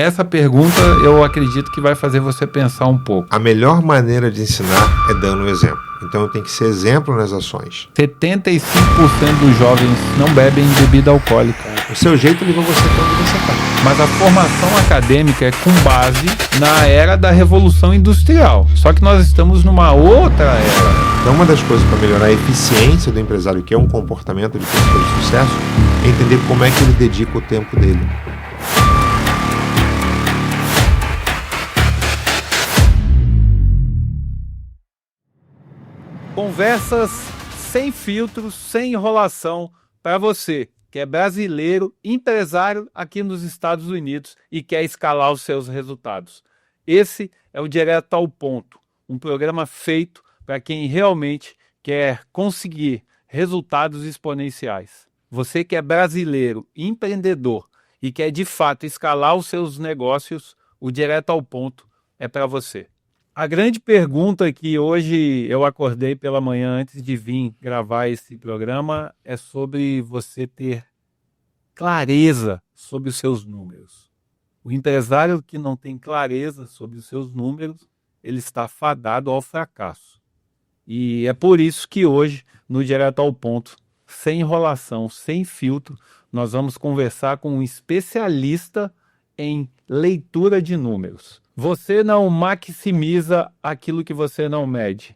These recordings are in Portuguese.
Essa pergunta eu acredito que vai fazer você pensar um pouco. A melhor maneira de ensinar é dando um exemplo. Então eu tenho que ser exemplo nas ações. 75% dos jovens não bebem bebida alcoólica. O seu jeito levou você para onde você está. Mas a formação acadêmica é com base na era da Revolução Industrial. Só que nós estamos numa outra era. Então uma das coisas para melhorar a eficiência do empresário, que é um comportamento de pessoa de sucesso, é entender como é que ele dedica o tempo dele. Conversas sem filtros, sem enrolação, para você que é brasileiro, empresário aqui nos Estados Unidos e quer escalar os seus resultados. Esse é o Direto ao Ponto, um programa feito para quem realmente quer conseguir resultados exponenciais. Você que é brasileiro, empreendedor e quer de fato escalar os seus negócios, o Direto ao Ponto é para você. A grande pergunta que hoje eu acordei pela manhã antes de vir gravar esse programa é sobre você ter clareza sobre os seus números. O empresário que não tem clareza sobre os seus números, ele está fadado ao fracasso. E é por isso que hoje, no Direto ao Ponto, sem enrolação, sem filtro, nós vamos conversar com um especialista em leitura de números. Você não maximiza aquilo que você não mede.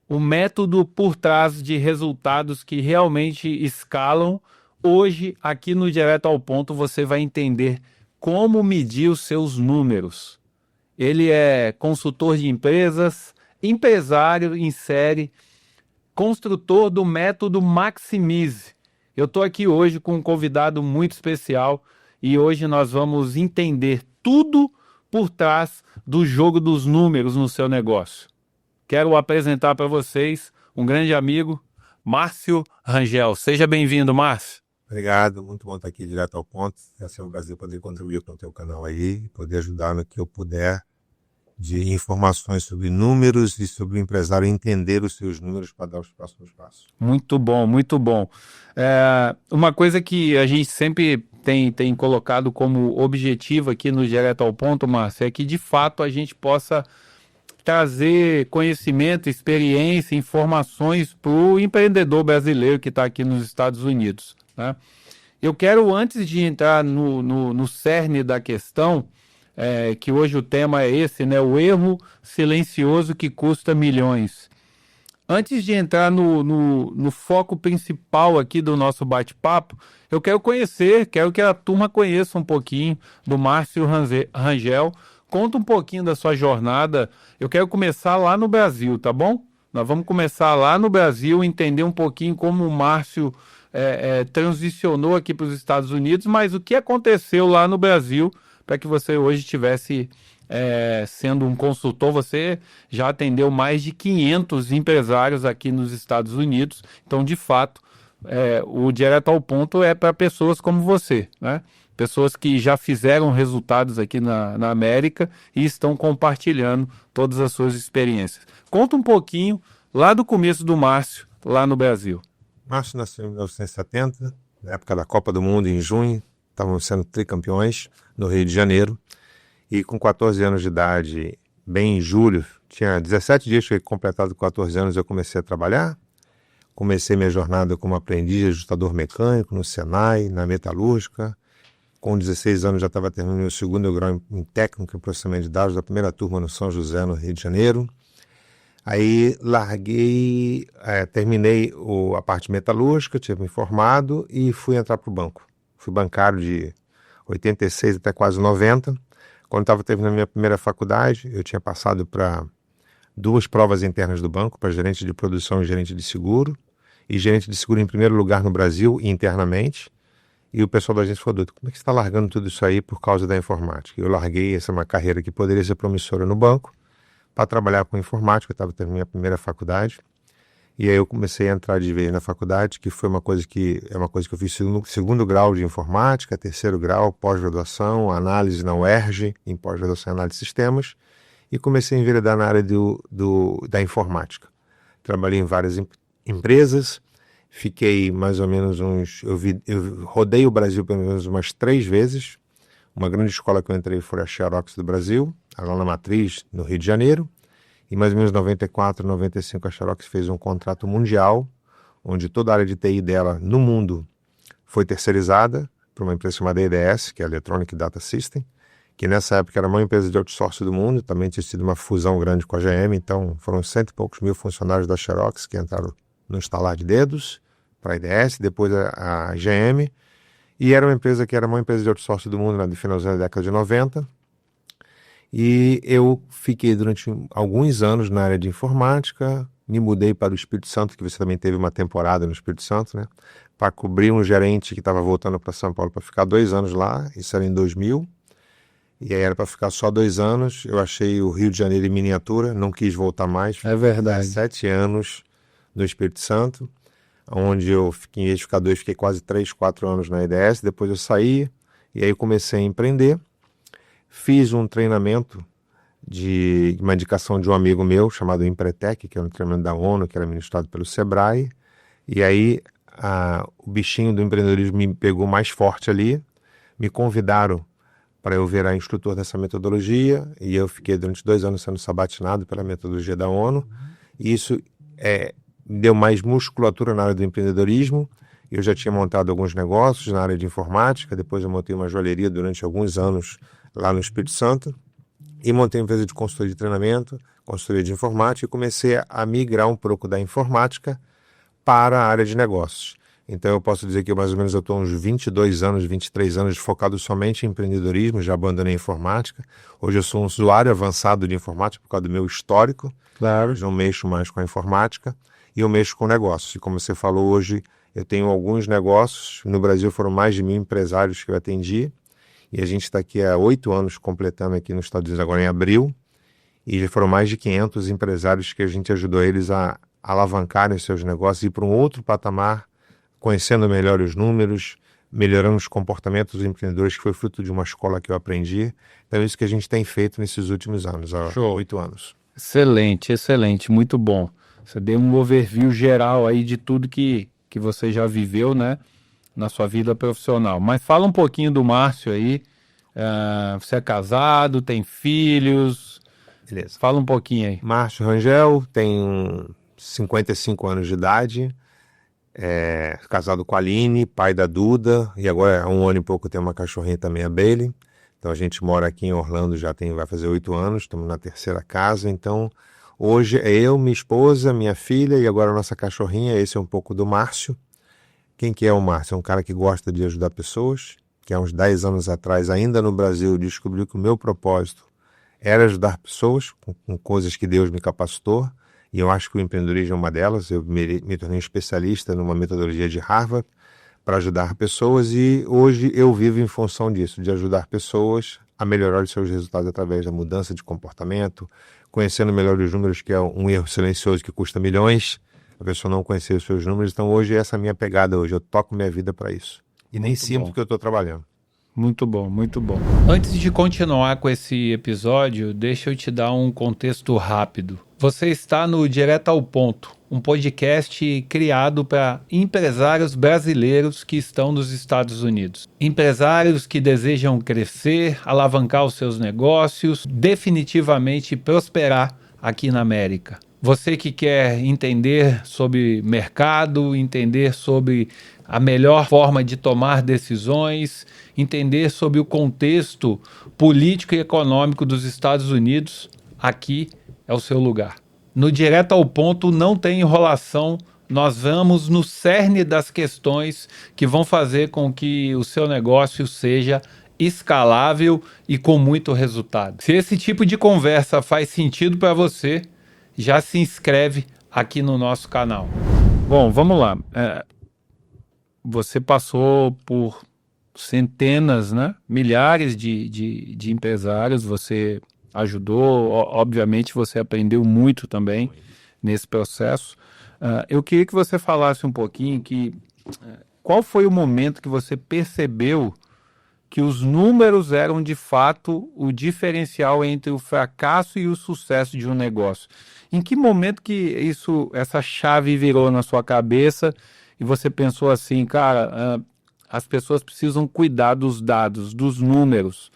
O método por trás de resultados que realmente escalam, hoje, aqui no Direto ao Ponto, você vai entender como medir os seus números. Ele é consultor de empresas, empresário em série, construtor do método Maximize. Eu estou aqui hoje com um convidado muito especial e hoje nós vamos entender tudo por trás do jogo dos números no seu negócio. Quero apresentar para vocês um grande amigo, Márcio Rangel. Seja bem-vindo, Márcio. Obrigado, muito bom estar aqui direto ao ponto. É um prazer poder contribuir com o teu canal aí, poder ajudar no que eu puder de informações sobre números e sobre o empresário entender os seus números para dar os próximos passos. Muito bom, muito bom. Uma coisa que a gente sempre tem colocado como objetivo aqui no Direto ao Ponto, Márcio, é que de fato a gente possa trazer conhecimento, experiência, informações para o empreendedor brasileiro que está aqui nos Estados Unidos, né? Eu quero, antes de entrar no cerne da questão, que hoje o tema é esse, né? O erro silencioso que custa milhões. Antes de entrar no foco principal aqui do nosso bate-papo, eu quero que a turma conheça um pouquinho do Márcio Rangel. Conta um pouquinho da sua jornada. Eu quero começar lá no Brasil, tá bom? Nós vamos começar lá no Brasil, entender um pouquinho como o Márcio transicionou aqui para os Estados Unidos, mas o que aconteceu lá no Brasil para que você hoje estivesse sendo um consultor. Você já atendeu mais de 500 empresários aqui nos Estados Unidos. Então, de fato, o Direto ao Ponto é para pessoas como você, né? Pessoas que já fizeram resultados aqui na América e estão compartilhando todas as suas experiências. Conta um pouquinho lá do começo do Márcio, lá no Brasil. Márcio nasceu em 1970, na época da Copa do Mundo, em junho. Estávamos sendo tricampeões no Rio de Janeiro. E com 14 anos de idade, bem em julho, tinha 17 dias que eu tinha completado 14 anos, eu comecei a trabalhar. Comecei minha jornada como aprendiz de ajustador mecânico no Senai, na metalúrgica. Com 16 anos já estava terminando o segundo grau em técnico em processamento de dados da primeira turma no São José, no Rio de Janeiro. Aí terminei a parte metalúrgica, tinha me formado e fui entrar para o banco. Fui bancário de 86 até quase 90. Quando estava terminando minha primeira faculdade, eu tinha passado para 2 provas internas do banco, para gerente de produção e gerente de seguro. E gerente de seguro em primeiro lugar no Brasil, internamente. E o pessoal da agência falou: Doutor, como é que você está largando tudo isso aí por causa da informática? Eu larguei uma carreira que poderia ser promissora no banco para trabalhar com informática. Eu estava terminando minha primeira faculdade. E aí eu comecei a entrar de vez na faculdade, que foi uma coisa que eu fiz segundo grau de informática, terceiro grau, pós-graduação, análise na UERJ, em pós-graduação em análise de sistemas, e comecei a enveredar na área da informática. Trabalhei em várias empresas, fiquei mais ou menos eu rodei o Brasil pelo menos umas 3 vezes, Uma grande escola que eu entrei foi a Xerox do Brasil, lá na Matriz, no Rio de Janeiro. Em mais ou menos 94, 95, a Xerox fez um contrato mundial, onde toda a área de TI dela no mundo foi terceirizada para uma empresa chamada EDS, que é a Electronic Data System, que nessa época era a maior empresa de outsourcing do mundo, também tinha sido uma fusão grande com a GM, então foram 100 e poucos mil funcionários da Xerox que entraram no estalar de dedos para a EDS, depois a GM, e era uma empresa que era a maior empresa de outsourcing do mundo no finalzinho da década de 90, e eu fiquei durante alguns anos na área de informática, me mudei para o Espírito Santo, que você também teve uma temporada no Espírito Santo, né? Para cobrir um gerente que estava voltando para São Paulo para ficar 2 anos lá, isso era em 2000, e aí era para ficar só 2 anos, eu achei o Rio de Janeiro em miniatura, não quis voltar mais. É verdade. 7 anos no Espírito Santo, onde eu fiquei, em vez de ficar 2, fiquei quase 3, 4 anos na EDS, depois eu saí, e aí comecei a empreender. Fiz um treinamento de uma indicação de um amigo meu chamado Empretec, que é um treinamento da ONU, que era ministrado pelo Sebrae. E aí o bichinho do empreendedorismo me pegou mais forte ali. Me convidaram para eu virar instrutor dessa metodologia e eu fiquei durante 2 anos sendo sabatinado pela metodologia da ONU. E isso me deu mais musculatura na área do empreendedorismo. Eu já tinha montado alguns negócios na área de informática, depois eu montei uma joalheria durante alguns anos lá no Espírito Santo, e montei uma empresa de consultoria de treinamento, consultoria de informática, e comecei a migrar um pouco da informática para a área de negócios. Então eu posso dizer que mais ou menos eu estou uns 22 anos, 23 anos focado somente em empreendedorismo, já abandonei a informática. Hoje eu sou um usuário avançado de informática por causa do meu histórico, claro, não mexo mais com a informática, e eu mexo com negócios. E como você falou, hoje eu tenho alguns negócios, no Brasil foram mais de 1.000 empresários que eu atendi, e a gente está aqui há 8 anos completando aqui nos Estados Unidos, agora em abril, e já foram mais de 500 empresários que a gente ajudou eles a alavancarem os seus negócios e ir para um outro patamar, conhecendo melhor os números, melhorando os comportamentos dos empreendedores, que foi fruto de uma escola que eu aprendi. Então é isso que a gente tem feito nesses últimos anos, há 8 anos. Excelente, excelente, muito bom. Você deu um overview geral aí de tudo que você já viveu, né, na sua vida profissional. Mas fala um pouquinho do Márcio aí. Você é casado, tem filhos? Beleza. Fala um pouquinho aí. Márcio Rangel, tem 55 anos de idade, casado com a Aline, pai da Duda, e agora há 1 ano e pouco tem uma cachorrinha também, a Bailey. Então a gente mora aqui em Orlando, vai fazer 8 anos, estamos na 3ª casa. Então hoje é eu, minha esposa, minha filha e agora a nossa cachorrinha. Esse é um pouco do Márcio. Quem que é o Márcio? É um cara que gosta de ajudar pessoas, que há uns 10 anos atrás, ainda no Brasil, descobriu que o meu propósito era ajudar pessoas com coisas que Deus me capacitou, e eu acho que o empreendedorismo é uma delas. Eu me tornei especialista numa metodologia de Harvard para ajudar pessoas, e hoje eu vivo em função disso, de ajudar pessoas a melhorar os seus resultados através da mudança de comportamento, conhecendo melhor os números, que é um erro silencioso que custa milhões, a pessoa não conhecer os seus números. Então hoje essa é a minha pegada hoje, eu toco minha vida para isso. E nem sinto que eu estou trabalhando. Muito bom, muito bom. Antes de continuar com esse episódio, deixa eu te dar um contexto rápido. Você está no Direto ao Ponto, um podcast criado para empresários brasileiros que estão nos Estados Unidos. Empresários que desejam crescer, alavancar os seus negócios, definitivamente prosperar aqui na América. Você que quer entender sobre mercado, entender sobre a melhor forma de tomar decisões, entender sobre o contexto político e econômico dos Estados Unidos, aqui é o seu lugar. No Direto ao Ponto não tem enrolação, nós vamos no cerne das questões que vão fazer com que o seu negócio seja escalável e com muito resultado. Se esse tipo de conversa faz sentido para você, já se inscreve aqui no nosso canal. Bom, vamos lá. Você passou por centenas, né, milhares de empresários, você ajudou, obviamente você aprendeu muito também nesse processo. Eu queria que você falasse um pouquinho qual foi o momento que você percebeu que os números eram de fato o diferencial entre o fracasso e o sucesso de um negócio. Em que momento que essa chave virou na sua cabeça e você pensou assim, cara, as pessoas precisam cuidar dos dados, dos números.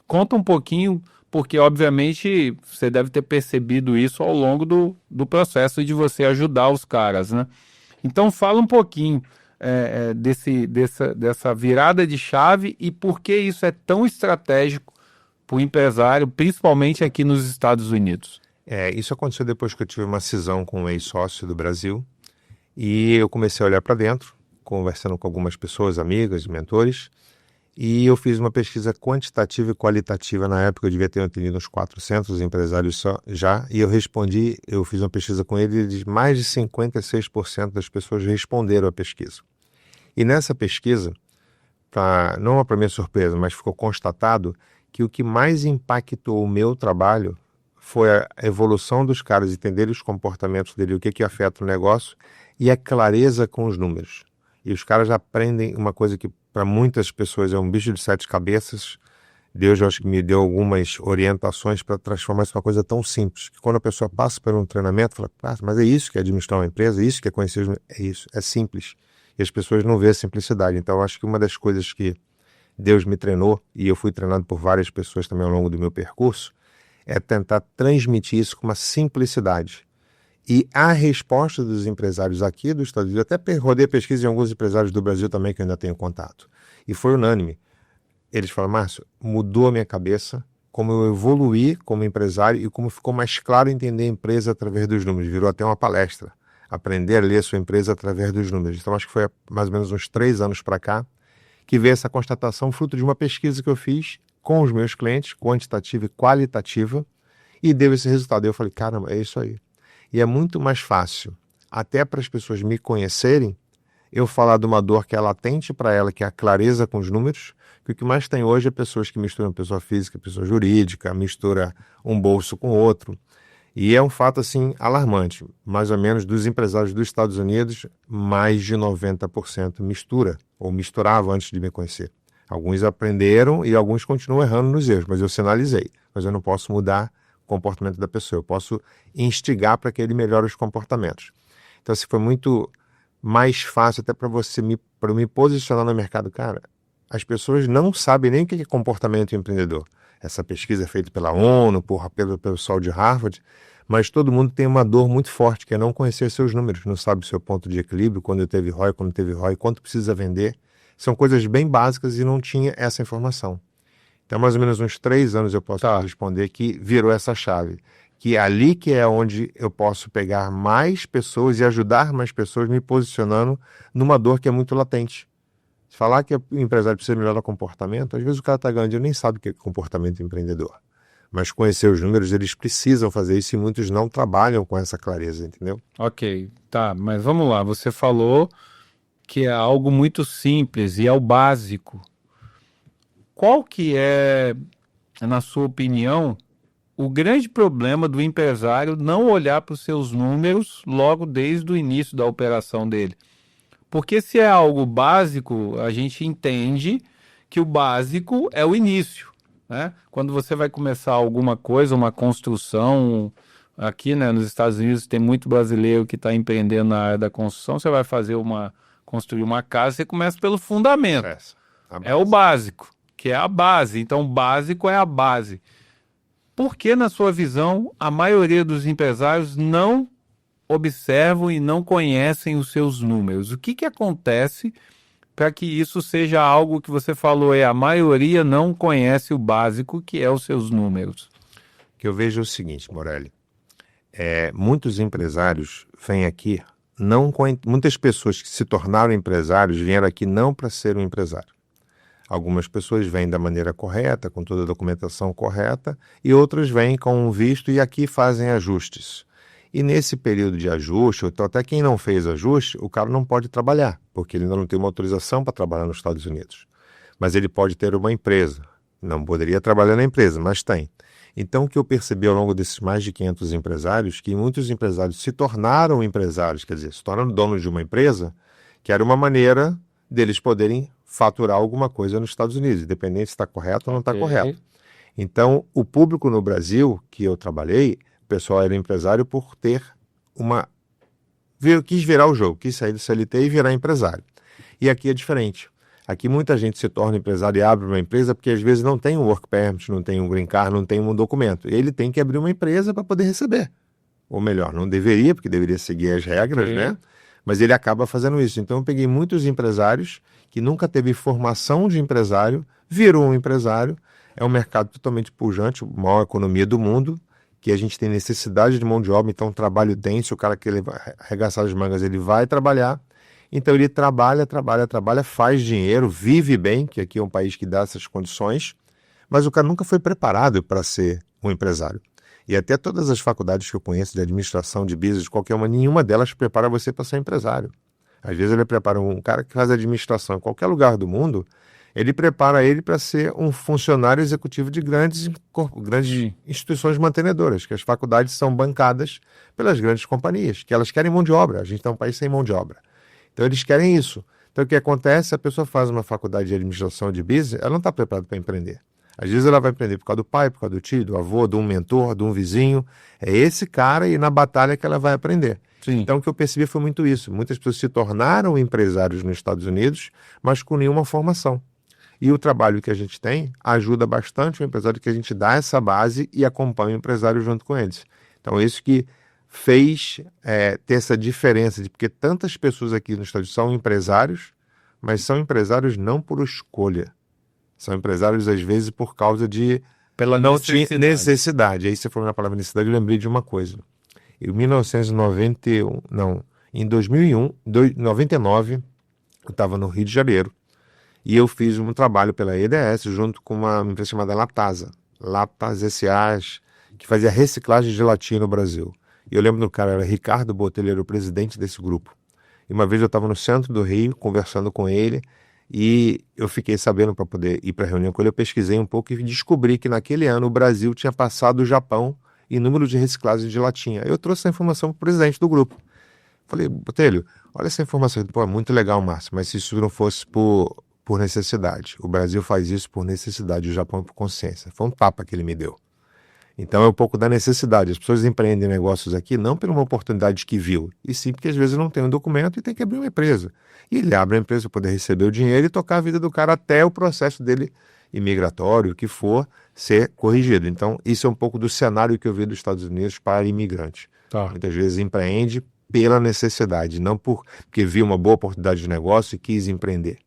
Conta um pouquinho, porque obviamente você deve ter percebido isso ao longo do processo de você ajudar os caras, né? Então fala um pouquinho dessa virada de chave e por que isso é tão estratégico para o empresário, principalmente aqui nos Estados Unidos. Isso aconteceu depois que eu tive uma cisão com um ex-sócio do Brasil e eu comecei a olhar para dentro, conversando com algumas pessoas, amigas, mentores, e eu fiz uma pesquisa quantitativa e qualitativa. Na época eu devia ter atendido uns 400 empresários só já, e eu fiz uma pesquisa com ele e mais de 56% das pessoas responderam à pesquisa. E nessa pesquisa, não para minha surpresa, mas ficou constatado que o que mais impactou o meu trabalho foi a evolução dos caras, entenderem os comportamentos dele, o que afeta o negócio e a clareza com os números. E os caras aprendem uma coisa que para muitas pessoas é um bicho de 7 cabeças. Deus, eu acho que me deu algumas orientações para transformar isso em uma coisa tão simples, que quando a pessoa passa por um treinamento, fala, mas é isso que é administrar uma empresa, é isso que é conhecer os... É isso, é simples. E as pessoas não vêem a simplicidade. Então, eu acho que uma das coisas que Deus me treinou, e eu fui treinado por várias pessoas também ao longo do meu percurso, é tentar transmitir isso com uma simplicidade. E a resposta dos empresários aqui dos Estados Unidos, até rodei a pesquisa em alguns empresários do Brasil também que eu ainda tenho contato, e foi unânime. Eles falaram, Márcio, mudou a minha cabeça, como eu evoluí como empresário e como ficou mais claro entender a empresa através dos números. Virou até uma palestra, aprender a ler a sua empresa através dos números. Então acho que foi há mais ou menos uns 3 anos para cá que veio essa constatação fruto de uma pesquisa que eu fiz com os meus clientes, quantitativa e qualitativa, e deu esse resultado. Eu falei, caramba, é isso aí. E é muito mais fácil, até para as pessoas me conhecerem, eu falar de uma dor que é latente para ela, que é a clareza com os números, que o que mais tem hoje é pessoas que misturam pessoa física, pessoa jurídica, mistura um bolso com outro. E é um fato, assim, alarmante. Mais ou menos, dos empresários dos Estados Unidos, mais de 90% mistura, ou misturava antes de me conhecer. Alguns aprenderam e alguns continuam errando nos erros, mas eu sinalizei. Mas eu não posso mudar o comportamento da pessoa, eu posso instigar para que ele melhore os comportamentos. Então, assim, foi muito mais fácil até para para me posicionar no mercado. Cara, as pessoas não sabem nem o que é comportamento empreendedor. Essa pesquisa é feita pela ONU, pelo pessoal de Harvard, mas todo mundo tem uma dor muito forte, que é não conhecer seus números, não sabe o seu ponto de equilíbrio, quando teve ROI, quando teve ROI, quanto precisa vender. São coisas bem básicas e não tinha essa informação. Então, mais ou menos uns 3 anos eu posso responder que virou essa chave, que é ali que é onde eu posso pegar mais pessoas e ajudar mais pessoas me posicionando numa dor que é muito latente. Falar que o empresário precisa melhorar o comportamento, às vezes o cara está ganhando dinheiro e nem sabe o que é comportamento empreendedor. Mas conhecer os números, eles precisam fazer isso e muitos não trabalham com essa clareza, entendeu? Ok, tá, mas vamos lá. Você falou que é algo muito simples e é o básico. Qual que é, na sua opinião, o grande problema do empresário não olhar para os seus números logo desde o início da operação dele? Porque se é algo básico, a gente entende que o básico é o início, né? Quando você vai começar alguma coisa, uma construção, aqui, né, nos Estados Unidos tem muito brasileiro que está empreendendo na área da construção, você vai construir uma casa, você começa pelo fundamento. É o básico, que é a base. Então, o básico é a base. Por que, na sua visão, a maioria dos empresários não observam e não conhecem os seus números? O que acontece para que isso seja algo que você falou, a maioria não conhece o básico, que é os seus números? O que eu vejo é o seguinte, Morelli, muitos empresários vêm aqui, muitas pessoas que se tornaram empresários vieram aqui não para ser um empresário. Algumas pessoas vêm da maneira correta, com toda a documentação correta, e outras vêm com um visto e aqui fazem ajustes. E nesse período de ajuste, então até quem não fez ajuste, o cara não pode trabalhar, porque ele ainda não tem uma autorização para trabalhar nos Estados Unidos. Mas ele pode ter uma empresa. Não poderia trabalhar na empresa, mas tem. Então o que eu percebi ao longo desses mais de 500 empresários, que muitos empresários se tornaram empresários, quer dizer, se tornaram donos de uma empresa, que era uma maneira deles poderem faturar alguma coisa nos Estados Unidos, independente se está correto ou não está correto. Então, o público no Brasil que eu trabalhei, o pessoal era empresário por ter quis virar o jogo, quis sair do CLT e virar empresário. E aqui é diferente. Aqui muita gente se torna empresário e abre uma empresa porque às vezes não tem um work permit, não tem um green card, não tem um documento. Ele tem que abrir uma empresa para poder receber. Ou melhor, não deveria, porque deveria seguir as regras, né? Mas ele acaba fazendo isso. Então eu peguei muitos empresários que nunca teve formação de empresário, virou um empresário. É um mercado totalmente pujante, a maior economia do mundo, que a gente tem necessidade de mão de obra, então trabalho denso, o cara que ele vai arregaçar as mangas, ele vai trabalhar. Então ele trabalha, faz dinheiro, vive bem, que aqui é um país que dá essas condições, mas o cara nunca foi preparado para ser um empresário. E até todas as faculdades que eu conheço de administração, de business, qualquer uma, nenhuma delas prepara você para ser empresário. Às vezes ele prepara um cara que faz administração em qualquer lugar do mundo, ele prepara ele para ser um funcionário executivo de grandes instituições mantenedoras, que as faculdades são bancadas pelas grandes companhias, que elas querem mão de obra. A gente é um país sem mão de obra. Então eles querem isso. Então o que acontece? A pessoa faz uma faculdade de administração de business, ela não está preparada para empreender. Às vezes ela vai empreender por causa do pai, por causa do tio, do avô, de um mentor, de um vizinho. É esse cara e na batalha que ela vai aprender. Sim. Então o que eu percebi foi muito isso. Muitas pessoas se tornaram empresários nos Estados Unidos, mas com nenhuma formação. E o trabalho que a gente tem ajuda bastante o empresário, que a gente dá essa base e acompanha o empresário junto com eles. Então isso que fez ter essa diferença, porque tantas pessoas aqui nos Estados Unidos são empresários, mas são empresários não por escolha. São empresários, às vezes, por causa de Pela não necessidade. tinha necessidade. Aí você falou na palavra necessidade, eu lembrei de uma coisa. Em 1991, não, em 2001, 99, eu estava no Rio de Janeiro e eu fiz um trabalho pela EDS junto com uma empresa chamada Latasa S.A., que fazia reciclagem de latinha no Brasil. E eu lembro do cara, era Ricardo Botelho, era o presidente desse grupo. E uma vez eu estava no centro do Rio, conversando com ele, e eu fiquei sabendo, para poder ir para a reunião com ele, eu pesquisei um pouco e descobri que naquele ano o Brasil tinha passado o Japão em número de reciclagem de latinha. Eu trouxe essa informação para o presidente do grupo. Falei, Botelho, olha essa informação. Pô, é muito legal, Márcio, mas se isso não fosse por necessidade. O Brasil faz isso por necessidade, o Japão por consciência. Foi um tapa que ele me deu. Então é um pouco da necessidade. As pessoas empreendem negócios aqui não por uma oportunidade que viu, e sim porque às vezes não tem um documento e tem que abrir uma empresa. E ele abre a empresa para poder receber o dinheiro e tocar a vida do cara até o processo dele imigratório, o que for, ser corrigido. Então isso é um pouco do cenário que eu vi dos Estados Unidos para imigrantes. Tá. Muitas vezes empreende pela necessidade, não porque viu uma boa oportunidade de negócio e quis empreender.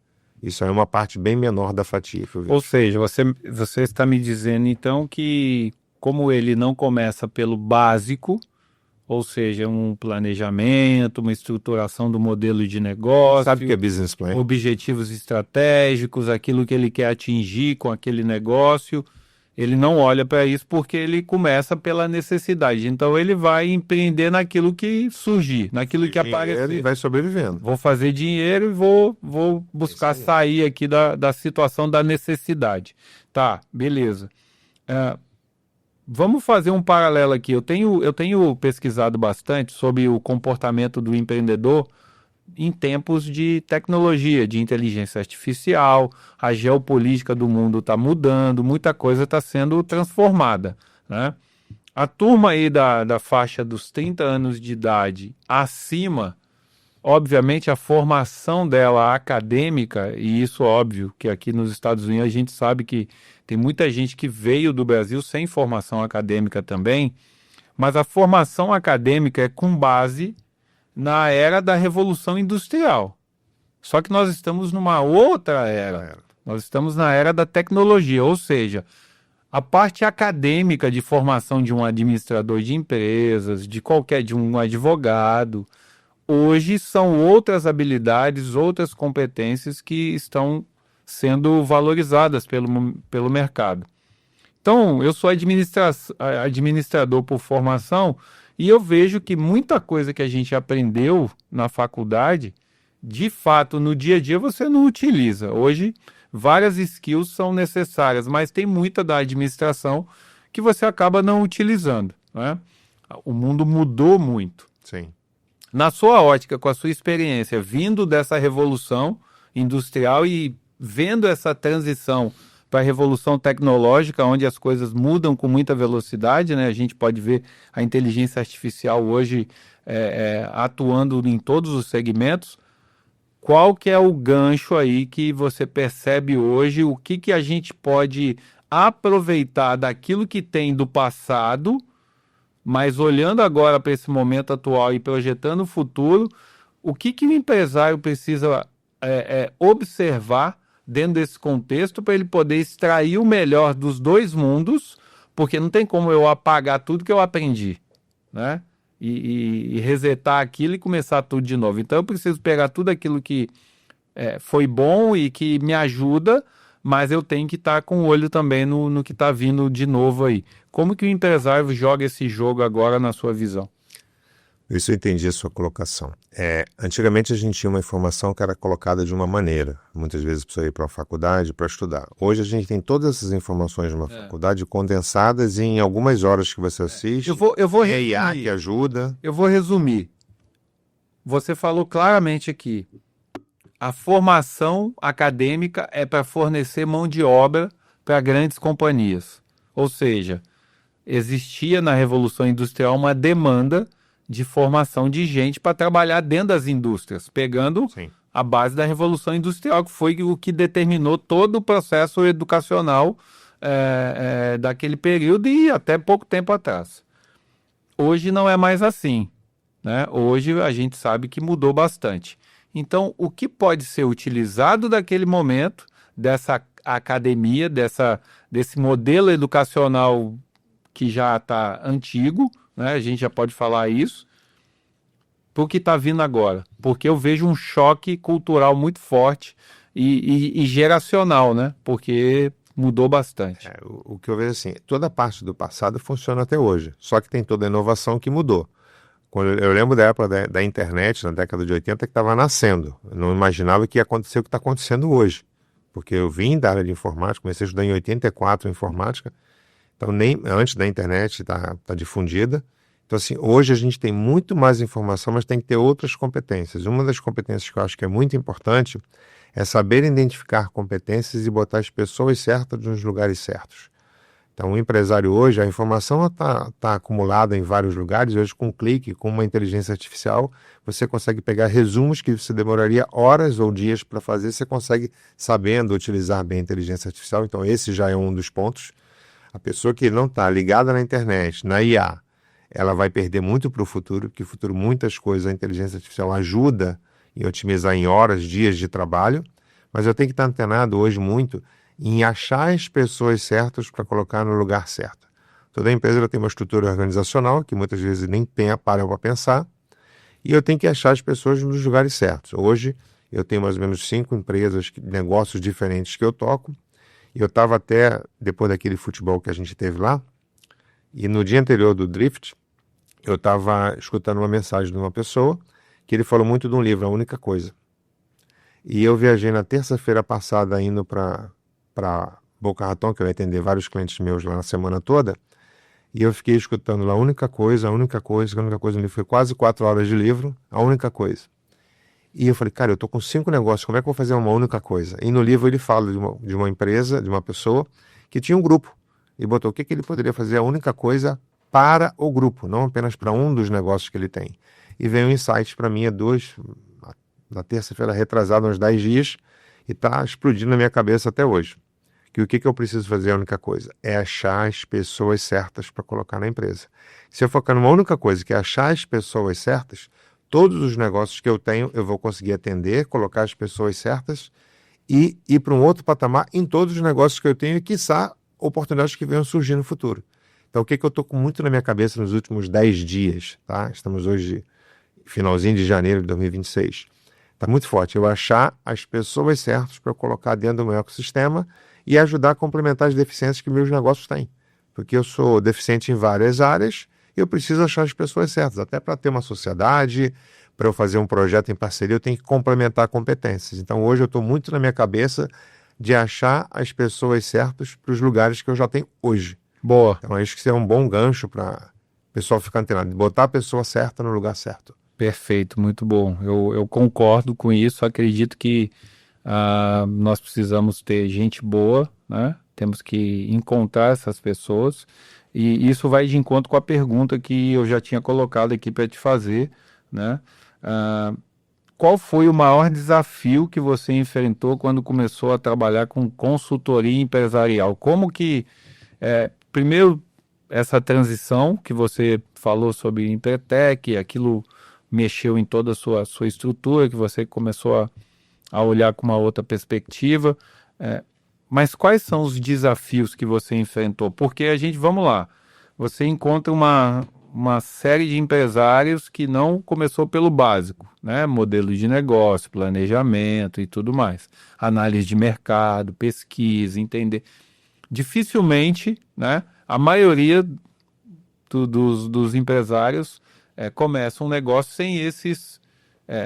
Isso é uma parte bem menor da fatia que eu vi. Ou seja, você está me dizendo então que como ele não começa pelo básico, ou seja, um planejamento, uma estruturação do modelo de negócio, Sabe o que é business plan? objetivos estratégicos, aquilo que ele quer atingir com aquele negócio, ele não olha para isso porque ele começa pela necessidade. Então ele vai empreender naquilo que surgir, naquilo que aparecer. Ele vai sobrevivendo. Vou fazer dinheiro e vou buscar sair aqui da situação da necessidade. Tá, beleza. Vamos fazer um paralelo aqui. Eu tenho pesquisado bastante sobre o comportamento do empreendedor em tempos de tecnologia, de inteligência artificial. A geopolítica do mundo está mudando, muita coisa está sendo transformada, né? A turma aí da faixa dos 30 anos de idade acima, obviamente a formação dela acadêmica, e isso óbvio que aqui nos Estados Unidos a gente sabe que tem muita gente que veio do Brasil sem formação acadêmica também, mas a formação acadêmica é com base na era da Revolução Industrial. Só que nós estamos numa outra era. Nós estamos na era da tecnologia, ou seja, a parte acadêmica de formação de um administrador de empresas, de um advogado, hoje são outras habilidades, outras competências que estão sendo valorizadas pelo mercado. Então, eu sou administrador por formação e eu vejo que muita coisa que a gente aprendeu na faculdade, de fato, no dia a dia você não utiliza. Hoje, várias skills são necessárias, mas tem muita da administração que você acaba não utilizando, né? O mundo mudou muito. Sim. Na sua ótica, com a sua experiência, vindo dessa revolução industrial e vendo essa transição para a revolução tecnológica, onde as coisas mudam com muita velocidade, né? A gente pode ver a inteligência artificial hoje atuando em todos os segmentos. qual que é o gancho aí que você percebe hoje, o que que a gente pode aproveitar daquilo que tem do passado, mas olhando agora para esse momento atual e projetando o futuro, o que que o empresário precisa observar dentro desse contexto para ele poder extrair o melhor dos dois mundos, porque não tem como eu apagar tudo que eu aprendi, né? E resetar aquilo e começar tudo de novo. Então eu preciso pegar tudo aquilo que foi bom e que me ajuda, mas eu tenho que estar com o olho também no que está vindo de novo aí. Como que o empresário joga esse jogo agora na sua visão? Isso eu entendi a sua colocação. Antigamente a gente tinha uma informação que era colocada de uma maneira. Muitas vezes precisa ir para a faculdade para estudar. Hoje a gente tem todas essas informações de uma faculdade condensadas em algumas horas que você assiste. Eu vou É IA resumir. que ajuda. Eu vou resumir. Você falou claramente aqui. A formação acadêmica é para fornecer mão de obra para grandes companhias. Ou seja, existia na Revolução Industrial uma demanda de formação de gente para trabalhar dentro das indústrias, pegando Sim. a base da Revolução Industrial, que foi o que determinou todo o processo educacional daquele período e até pouco tempo atrás. Hoje não é mais assim, né? Hoje a gente sabe que mudou bastante. Então, o que pode ser utilizado daquele momento, dessa academia, desse modelo educacional que já está antigo, né? A gente já pode falar isso, para o que está vindo agora. Porque eu vejo um choque cultural muito forte e geracional, né? Porque mudou bastante. O que eu vejo assim, toda a parte do passado funciona até hoje, só que tem toda a inovação que mudou. Eu lembro da época da internet, na década de 80, que estava nascendo. Eu não imaginava que ia acontecer o que está acontecendo hoje. Porque eu vim da área de informática, comecei a estudar em 84 informática, então nem antes da internet tá difundida. Então assim, hoje a gente tem muito mais informação, mas tem que ter outras competências. Uma das competências que eu acho que é muito importante é saber identificar competências e botar as pessoas certas nos lugares certos. Então, o empresário hoje, a informação está acumulada em vários lugares. Hoje, com um clique, com uma inteligência artificial, você consegue pegar resumos que você demoraria horas ou dias para fazer. Você consegue, sabendo utilizar bem a inteligência artificial. Então, esse já é um dos pontos. A pessoa que não está ligada na internet, na IA, ela vai perder muito para o futuro, porque no futuro muitas coisas a inteligência artificial ajuda em otimizar em horas, dias de trabalho. Mas eu tenho que estar antenado hoje muito em achar as pessoas certas para colocar no lugar certo. Toda empresa tem uma estrutura organizacional que muitas vezes nem para para pensar, e eu tenho que achar as pessoas nos lugares certos. Hoje eu tenho mais ou menos 5 empresas, negócios diferentes que eu toco, e eu estava até, depois daquele futebol que a gente teve lá, e no dia anterior do Drift, eu estava escutando uma mensagem de uma pessoa, que ele falou muito de um livro, A Única Coisa. E eu viajei na terça-feira passada indo para Boca Raton, que eu ia atender vários clientes meus lá na semana toda, e eu fiquei escutando lá a única coisa, no livro. Foi quase 4 horas de livro, a única coisa. E eu falei, cara, eu tô com 5 negócios, como é que eu vou fazer uma única coisa? E no livro ele fala de uma empresa, de uma pessoa, que tinha um grupo, e botou o que ele poderia fazer a única coisa para o grupo, não apenas para um dos negócios que ele tem. E veio um insight para mim, na terça-feira retrasada, uns 10 dias, e está explodindo na minha cabeça até hoje. Que o que eu preciso fazer, a única coisa, é achar as pessoas certas para colocar na empresa. Se eu focar numa única coisa, que é achar as pessoas certas, todos os negócios que eu tenho, eu vou conseguir atender, colocar as pessoas certas e ir para um outro patamar em todos os negócios que eu tenho e, quiçá, oportunidades que venham surgir no futuro. Então, o que eu estou com muito na minha cabeça nos últimos 10 dias, tá? Estamos hoje, finalzinho de janeiro de 2026. Está muito forte. Eu achar as pessoas certas para eu colocar dentro do meu ecossistema e ajudar a complementar as deficiências que meus negócios têm. Porque eu sou deficiente em várias áreas e eu preciso achar as pessoas certas. Até para ter uma sociedade, para eu fazer um projeto em parceria, eu tenho que complementar competências. Então hoje eu estou muito na minha cabeça de achar as pessoas certas para os lugares que eu já tenho hoje. Boa. Então acho que isso é um bom gancho para o pessoal ficar antenado, botar a pessoa certa no lugar certo. Perfeito, muito bom. Eu concordo com isso. Acredito que nós precisamos ter gente boa, né? Temos que encontrar essas pessoas. E isso vai de encontro com a pergunta que eu já tinha colocado aqui para te fazer, né? qual foi o maior desafio que você enfrentou quando começou a trabalhar com consultoria empresarial? Como que, primeiro, essa transição que você falou sobre Empretec, aquilo mexeu em toda a sua estrutura, que você começou a olhar com uma outra perspectiva. Mas quais são os desafios que você enfrentou? Porque vamos lá, você encontra uma série de empresários que não começou pelo básico, né? Modelo de negócio, planejamento e tudo mais. Análise de mercado, pesquisa, entender. Dificilmente, né, a maioria dos empresários começa um negócio sem esses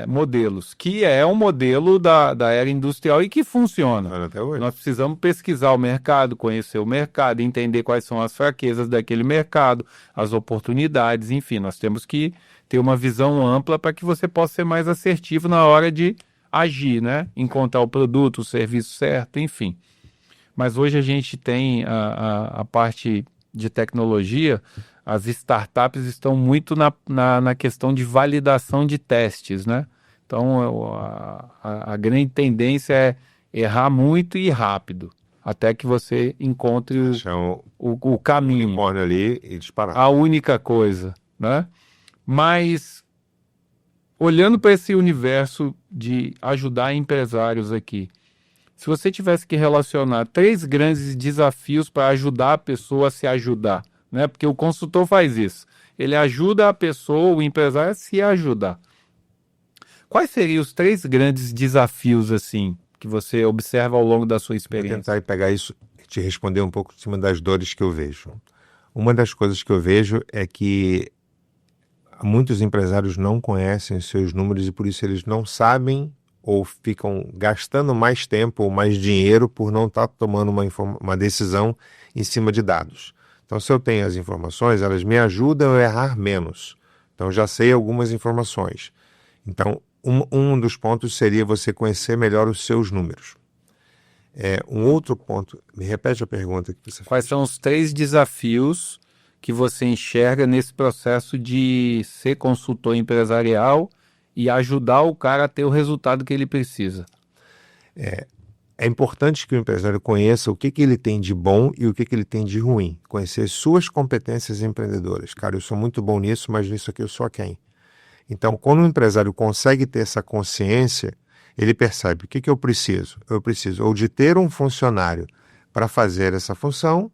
modelos, que é um modelo da era industrial e que funciona. Até hoje. Nós precisamos pesquisar o mercado, conhecer o mercado, entender quais são as fraquezas daquele mercado, as oportunidades, enfim, nós temos que ter uma visão ampla para que você possa ser mais assertivo na hora de agir, né? Encontrar o produto, o serviço certo, enfim. Mas hoje a gente tem a parte de tecnologia. As startups estão muito na questão de validação de testes, né? Então, a grande tendência é errar muito e rápido, até que você encontre o caminho. Ali e disparar. A única coisa, né? Mas, olhando para esse universo de ajudar empresários aqui, se você tivesse que relacionar 3 grandes desafios para ajudar a pessoa a se ajudar, né? Porque o consultor faz isso. Ele ajuda a pessoa, o empresário, a se ajudar. Quais seriam os 3 grandes desafios, assim, que você observa ao longo da sua experiência? Vou tentar pegar isso e te responder um pouco em cima das dores que eu vejo. Uma das coisas que eu vejo é que muitos empresários não conhecem os seus números e por isso eles não sabem ou ficam gastando mais tempo ou mais dinheiro por não estar tomando uma decisão em cima de dados. Então, se eu tenho as informações, elas me ajudam a errar menos. Então, já sei algumas informações. Então, um dos pontos seria você conhecer melhor os seus números. Um outro ponto, me repete a pergunta que você fez. Quais são os 3 desafios que você enxerga nesse processo de ser consultor empresarial e ajudar o cara a ter o resultado que ele precisa? É importante que o empresário conheça o que ele tem de bom e o que ele tem de ruim. Conhecer suas competências empreendedoras. Cara, eu sou muito bom nisso, mas nisso aqui eu sou quem? Então, quando o empresário consegue ter essa consciência, ele percebe o que eu preciso. Eu preciso ou de ter um funcionário para fazer essa função,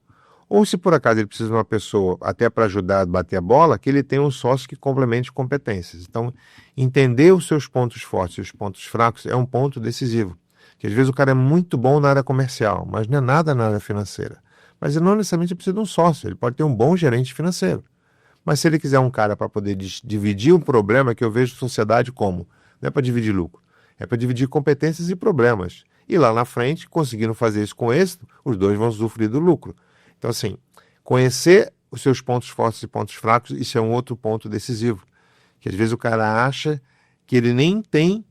ou se por acaso ele precisa de uma pessoa até para ajudar a bater a bola, que ele tenha um sócio que complemente competências. Então, entender os seus pontos fortes e os pontos fracos é um ponto decisivo. Que às vezes o cara é muito bom na área comercial, mas não é nada na área financeira. Mas ele não necessariamente precisa de um sócio, ele pode ter um bom gerente financeiro. Mas se ele quiser um cara para poder dividir um problema, que eu vejo sociedade como, não é para dividir lucro, é para dividir competências e problemas. E lá na frente, conseguindo fazer isso com êxito, os dois vão usufruir do lucro. Então, assim, conhecer os seus pontos fortes e pontos fracos, isso é um outro ponto decisivo. Que às vezes o cara acha que ele nem tem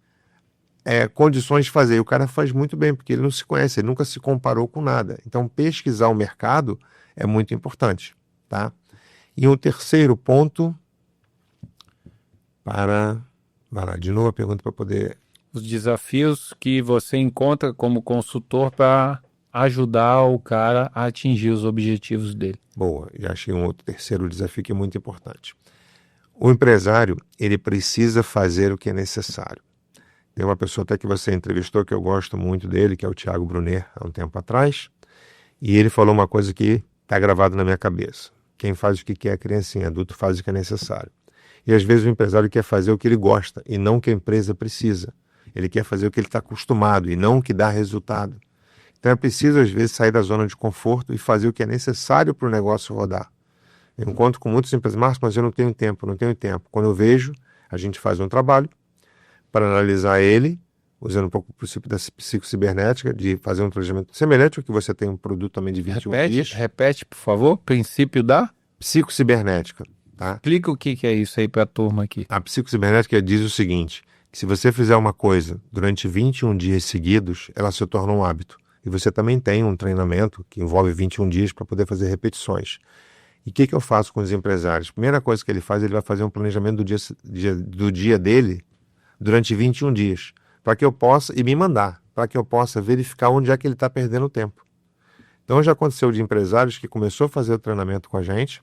condições de fazer. E o cara faz muito bem, porque ele não se conhece, ele nunca se comparou com nada. Então, pesquisar o mercado é muito importante, tá? E um terceiro ponto Vai lá, de novo a pergunta para poder... Os desafios que você encontra como consultor para ajudar o cara a atingir os objetivos dele. Boa, já achei um outro terceiro desafio que é muito importante. O empresário, ele precisa fazer o que é necessário. Tem uma pessoa até que você entrevistou que eu gosto muito dele, que é o Thiago Brunet, há um tempo atrás, e ele falou uma coisa que está gravada na minha cabeça. Quem faz o que quer é criancinha, adulto faz o que é necessário. E às vezes o empresário quer fazer o que ele gosta e não o que a empresa precisa. Ele quer fazer o que ele está acostumado e não o que dá resultado. Então é preciso às vezes sair da zona de conforto e fazer o que é necessário para o negócio rodar. Eu encontro com muitos empresários, mas eu não tenho tempo. Quando eu vejo, a gente faz um trabalho para analisar ele, usando um pouco o princípio da psicocibernética, de fazer um planejamento semelhante ao que você tem um produto também de 21 dias. Repete, por favor, princípio da psicocibernética. Tá? Explica o que é isso aí para a turma aqui. A psicocibernética diz o seguinte, que se você fizer uma coisa durante 21 dias seguidos, ela se torna um hábito. E você também tem um treinamento que envolve 21 dias para poder fazer repetições. E o que eu faço com os empresários? Primeira coisa que ele faz, ele vai fazer um planejamento do dia dele durante 21 dias, para que eu possa, e me mandar, para que eu possa verificar onde é que ele está perdendo tempo. Então já aconteceu de empresários que começou a fazer o treinamento com a gente,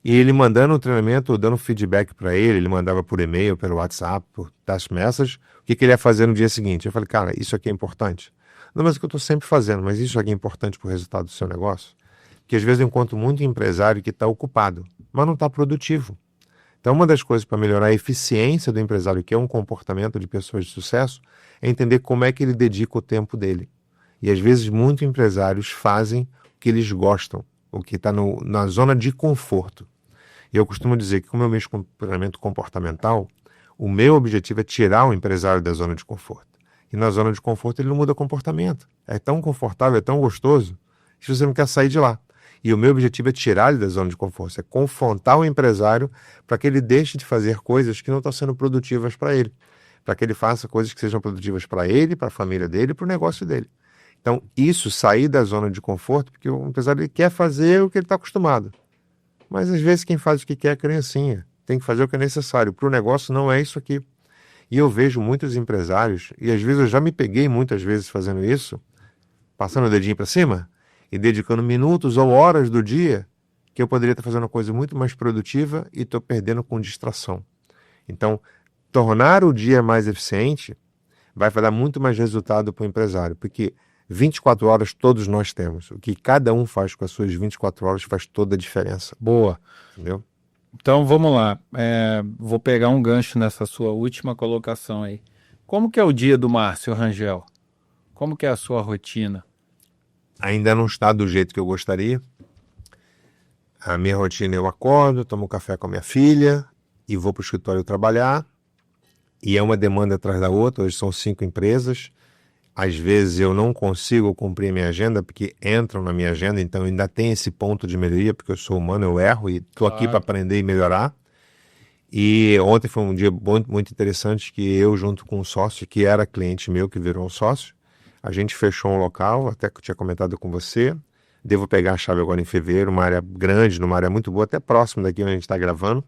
e ele mandando o treinamento, dando feedback para ele mandava por e-mail, pelo WhatsApp, por text message, o que ele ia fazer no dia seguinte. Eu falei, cara, isso aqui é importante. Não, mas é o que eu estou sempre fazendo, mas isso aqui é importante para o resultado do seu negócio? Porque às vezes eu encontro muito empresário que está ocupado, mas não está produtivo. Então uma das coisas para melhorar a eficiência do empresário, que é um comportamento de pessoas de sucesso, é entender como é que ele dedica o tempo dele. E às vezes muitos empresários fazem o que eles gostam, o que está na zona de conforto. E eu costumo dizer que, como eu mexo com treinamento comportamental, o meu objetivo é tirar o empresário da zona de conforto. E na zona de conforto ele não muda comportamento. É tão confortável, é tão gostoso, que você não quer sair de lá. E o meu objetivo é tirar ele da zona de conforto, é confrontar o empresário para que ele deixe de fazer coisas que não estão sendo produtivas para ele. Para que ele faça coisas que sejam produtivas para ele, para a família dele, para o negócio dele. Então, isso, sair da zona de conforto, porque o empresário ele quer fazer o que ele está acostumado. Mas, às vezes, quem faz o que quer é a criancinha. Tem que fazer o que é necessário. Para o negócio, não é isso aqui. E eu vejo muitos empresários, e às vezes eu já me peguei muitas vezes fazendo isso, passando o dedinho para cima e dedicando minutos ou horas do dia que eu poderia estar fazendo uma coisa muito mais produtiva e estou perdendo com distração. Então, tornar o dia mais eficiente vai dar muito mais resultado para o empresário, porque 24 horas todos nós temos. O que cada um faz com as suas 24 horas faz toda a diferença. Boa. Entendeu? Então vamos lá. Vou pegar um gancho nessa sua última colocação aí. Como que é o dia do Márcio Rangel? Como que é a sua rotina? Ainda não está do jeito que eu gostaria. A minha rotina, eu acordo, tomo café com a minha filha e vou para o escritório trabalhar. E é uma demanda atrás da outra. Hoje são 5 empresas. Às vezes eu não consigo cumprir a minha agenda porque entram na minha agenda, então ainda tem esse ponto de melhoria, porque eu sou humano, eu erro e estou aqui para aprender e melhorar. E ontem foi um dia muito interessante que eu, junto com um sócio, que era cliente meu, que virou um sócio, a gente fechou um local, até que eu tinha comentado com você. Devo pegar a chave agora em fevereiro, uma área grande, numa área muito boa, até próximo daqui onde a gente está gravando,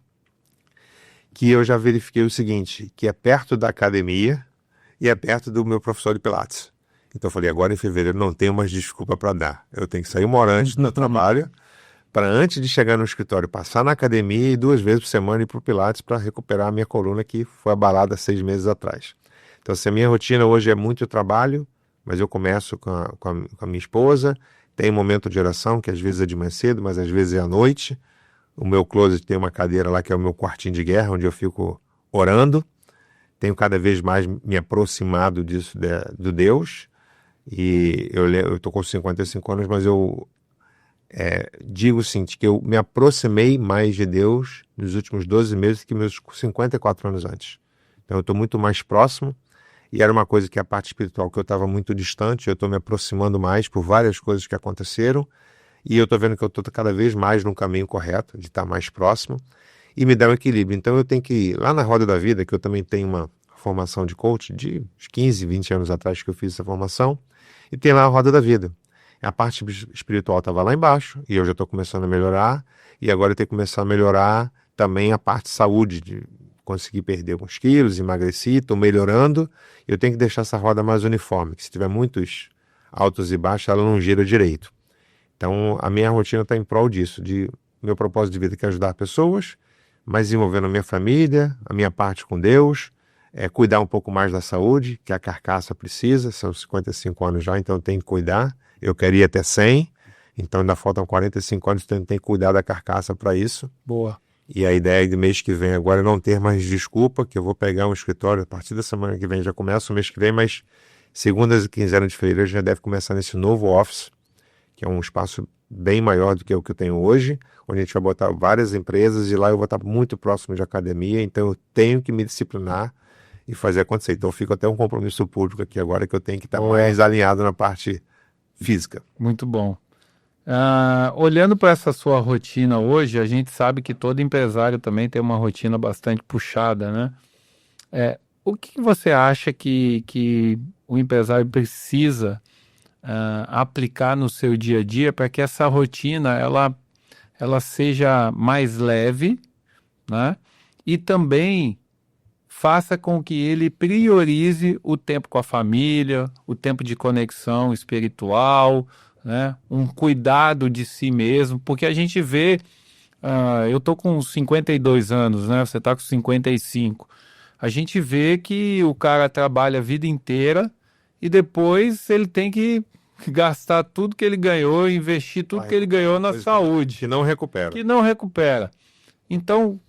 que eu já verifiquei o seguinte, que é perto da academia, e é perto do meu professor de Pilates. Então eu falei, agora em fevereiro não tenho mais desculpa para dar. Eu tenho que sair uma hora antes do trabalho, para antes de chegar no escritório, passar na academia e 2 vezes por semana ir para o Pilates para recuperar a minha coluna que foi abalada 6 meses atrás. Então assim, a minha rotina hoje é muito trabalho, mas eu começo com a minha esposa, tem momento de oração, que às vezes é de manhã cedo, mas às vezes é à noite. O meu closet tem uma cadeira lá que é o meu quartinho de guerra, onde eu fico orando. Tenho cada vez mais me aproximado disso, do Deus, e eu estou com 55 anos, mas eu digo o seguinte, que eu me aproximei mais de Deus nos últimos 12 meses que meus 54 anos antes. Então eu estou muito mais próximo, e era uma coisa que a parte espiritual que eu estava muito distante, eu estou me aproximando mais por várias coisas que aconteceram, e eu estou vendo que eu estou cada vez mais no caminho correto, de estar mais próximo, e me dá um equilíbrio. Então eu tenho que ir lá na Roda da Vida, que eu também tenho uma formação de coach, de uns 15, 20 anos atrás que eu fiz essa formação, e tem lá a Roda da Vida. A parte espiritual estava lá embaixo, e eu já estou começando a melhorar, e agora eu tenho que começar a melhorar também a parte de saúde, de conseguir perder alguns quilos, emagreci, estou melhorando, eu tenho que deixar essa roda mais uniforme, que se tiver muitos altos e baixos, ela não gira direito. Então a minha rotina está em prol disso, de meu propósito de vida que é ajudar pessoas, mas envolvendo a minha família, a minha parte com Deus, cuidar um pouco mais da saúde, que a carcaça precisa, são 55 anos já, então eu tenho que cuidar, eu queria ir até 100, então ainda faltam 45 anos, então eu tenho que cuidar da carcaça para isso. Boa. E a ideia de mês que vem agora é não ter mais desculpa, que eu vou pegar um escritório, a partir da semana que vem já começa o mês que vem, mas segundas e quinzenas de fevereiro já deve começar nesse novo office, que é um espaço bem maior do que o que eu tenho hoje, onde a gente vai botar várias empresas e lá eu vou estar muito próximo de academia, então eu tenho que me disciplinar e fazer acontecer. Então eu fico até um compromisso público aqui agora que eu tenho que estar mais alinhado na parte física. Muito bom. Olhando para essa sua rotina hoje, a gente sabe que todo empresário também tem uma rotina bastante puxada, né? O que você acha que o empresário precisa aplicar no seu dia a dia para que essa rotina ela seja mais leve, né? E também faça com que ele priorize o tempo com a família, o tempo de conexão espiritual, né? Um cuidado de si mesmo, porque a gente vê, eu tô com 52 anos, né? Você tá com 55. A gente vê que o cara trabalha a vida inteira e depois ele tem que gastar tudo que ele ganhou, investir tudo que ele ganhou na saúde, que não recupera. que não recupera. Então,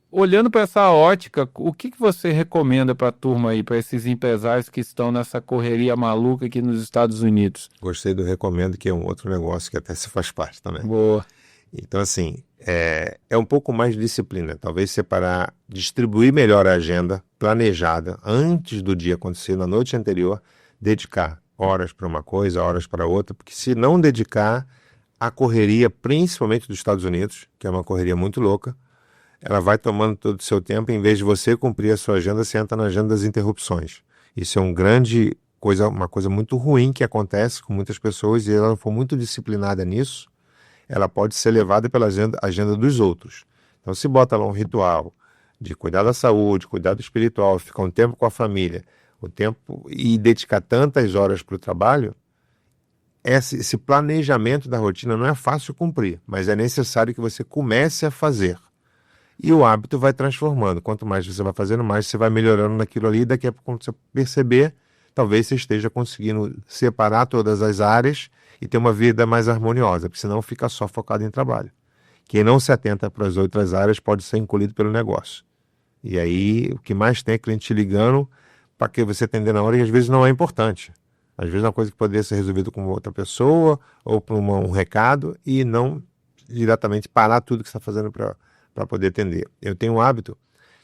olhando para essa ótica, o que você recomenda para a turma aí, para esses empresários que estão nessa correria maluca aqui nos Estados Unidos? Gostei do recomendo, que é um outro negócio que até se faz parte também. Boa. Então, assim, é um pouco mais de disciplina. Talvez separar, distribuir melhor a agenda planejada antes do dia acontecer, na noite anterior, dedicar horas para uma coisa, horas para outra, porque se não dedicar, a correria, principalmente dos Estados Unidos, que é uma correria muito louca, ela vai tomando todo o seu tempo, em vez de você cumprir a sua agenda, você entra na agenda das interrupções. Isso é uma coisa muito ruim que acontece com muitas pessoas, e ela não for muito disciplinada nisso, ela pode ser levada pela agenda dos outros. Então, se bota lá um ritual de cuidar da saúde, cuidar do espiritual, ficar um tempo com a família, o tempo e dedicar tantas horas para o trabalho, esse planejamento da rotina não é fácil cumprir, mas é necessário que você comece a fazer. E o hábito vai transformando. Quanto mais você vai fazendo, mais você vai melhorando naquilo ali. Daqui a pouco, quando você perceber, talvez você esteja conseguindo separar todas as áreas e ter uma vida mais harmoniosa, porque senão fica só focado em trabalho. Quem não se atenta para as outras áreas pode ser engolido pelo negócio. E aí, o que mais tem é cliente te ligando para que você atender na hora, e às vezes não é importante. Às vezes é uma coisa que poderia ser resolvida com outra pessoa ou por um recado, e não diretamente parar tudo que você está fazendo para poder atender. Eu tenho um hábito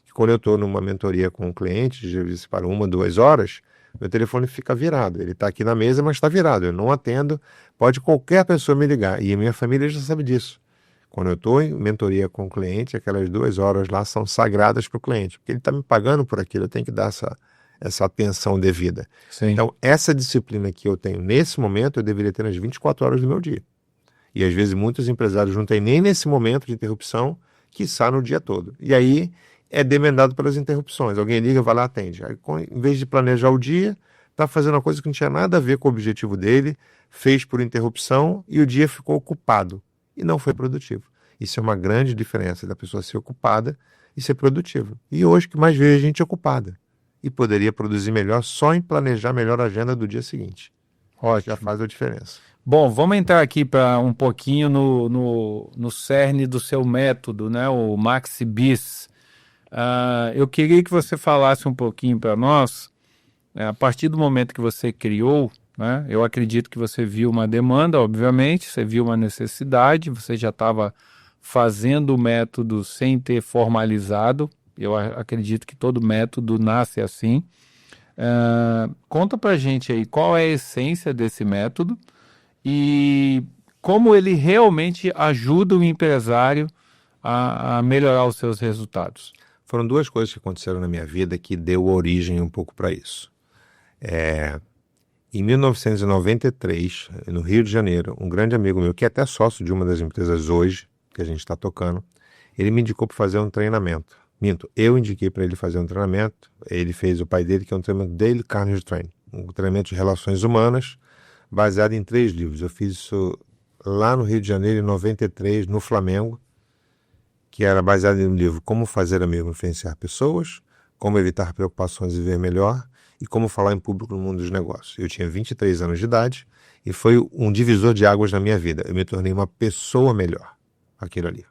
que, quando eu estou numa mentoria com um cliente, às vezes para 1, 2 horas, meu telefone fica virado. Ele está aqui na mesa, mas está virado. Eu não atendo. Pode qualquer pessoa me ligar. E a minha família já sabe disso. Quando eu estou em mentoria com o cliente, aquelas 2 horas lá são sagradas para o cliente, porque ele está me pagando por aquilo. Eu tenho que dar essa atenção devida. Sim. Então, essa disciplina que eu tenho nesse momento, eu deveria ter nas 24 horas do meu dia. E às vezes muitos empresários não têm nem nesse momento de interrupção, quiçá no dia todo. E aí é demandado pelas interrupções. Alguém liga, vai lá, atende. Aí, em vez de planejar o dia, está fazendo uma coisa que não tinha nada a ver com o objetivo dele, fez por interrupção e o dia ficou ocupado. E não foi produtivo. Isso é uma grande diferença da pessoa ser ocupada e ser produtiva. E hoje que mais vejo gente ocupada. E poderia produzir melhor só em planejar melhor a agenda do dia seguinte. Ótimo. Já faz a diferença. Bom, vamos entrar aqui para um pouquinho no cerne do seu método, né? O MaxiBiz. Eu queria que você falasse um pouquinho para nós, a partir do momento que você criou, né? Eu acredito que você viu uma demanda, obviamente, você viu uma necessidade, você já estava fazendo o método sem ter formalizado. Eu acredito que todo método nasce assim. Conta pra gente aí qual é a essência desse método e como ele realmente ajuda o empresário a melhorar os seus resultados. Foram 2 coisas que aconteceram na minha vida que deu origem um pouco para isso. Em 1993, no Rio de Janeiro, um grande amigo meu, que é até sócio de uma das empresas hoje, que a gente está tocando, ele me indicou para fazer um treinamento. Eu indiquei para ele fazer um treinamento, ele fez o pai dele, que é um treinamento Dale Carnegie Training, um treinamento de relações humanas, baseado em 3 livros. Eu fiz isso lá no Rio de Janeiro, em 93, no Flamengo, que era baseado em um livro Como Fazer Amigo Influenciar Pessoas, Como Evitar Preocupações e Viver Melhor, e Como Falar em Público no Mundo dos Negócios. Eu tinha 23 anos de idade e foi um divisor de águas na minha vida. Eu me tornei uma pessoa melhor, aquilo ali.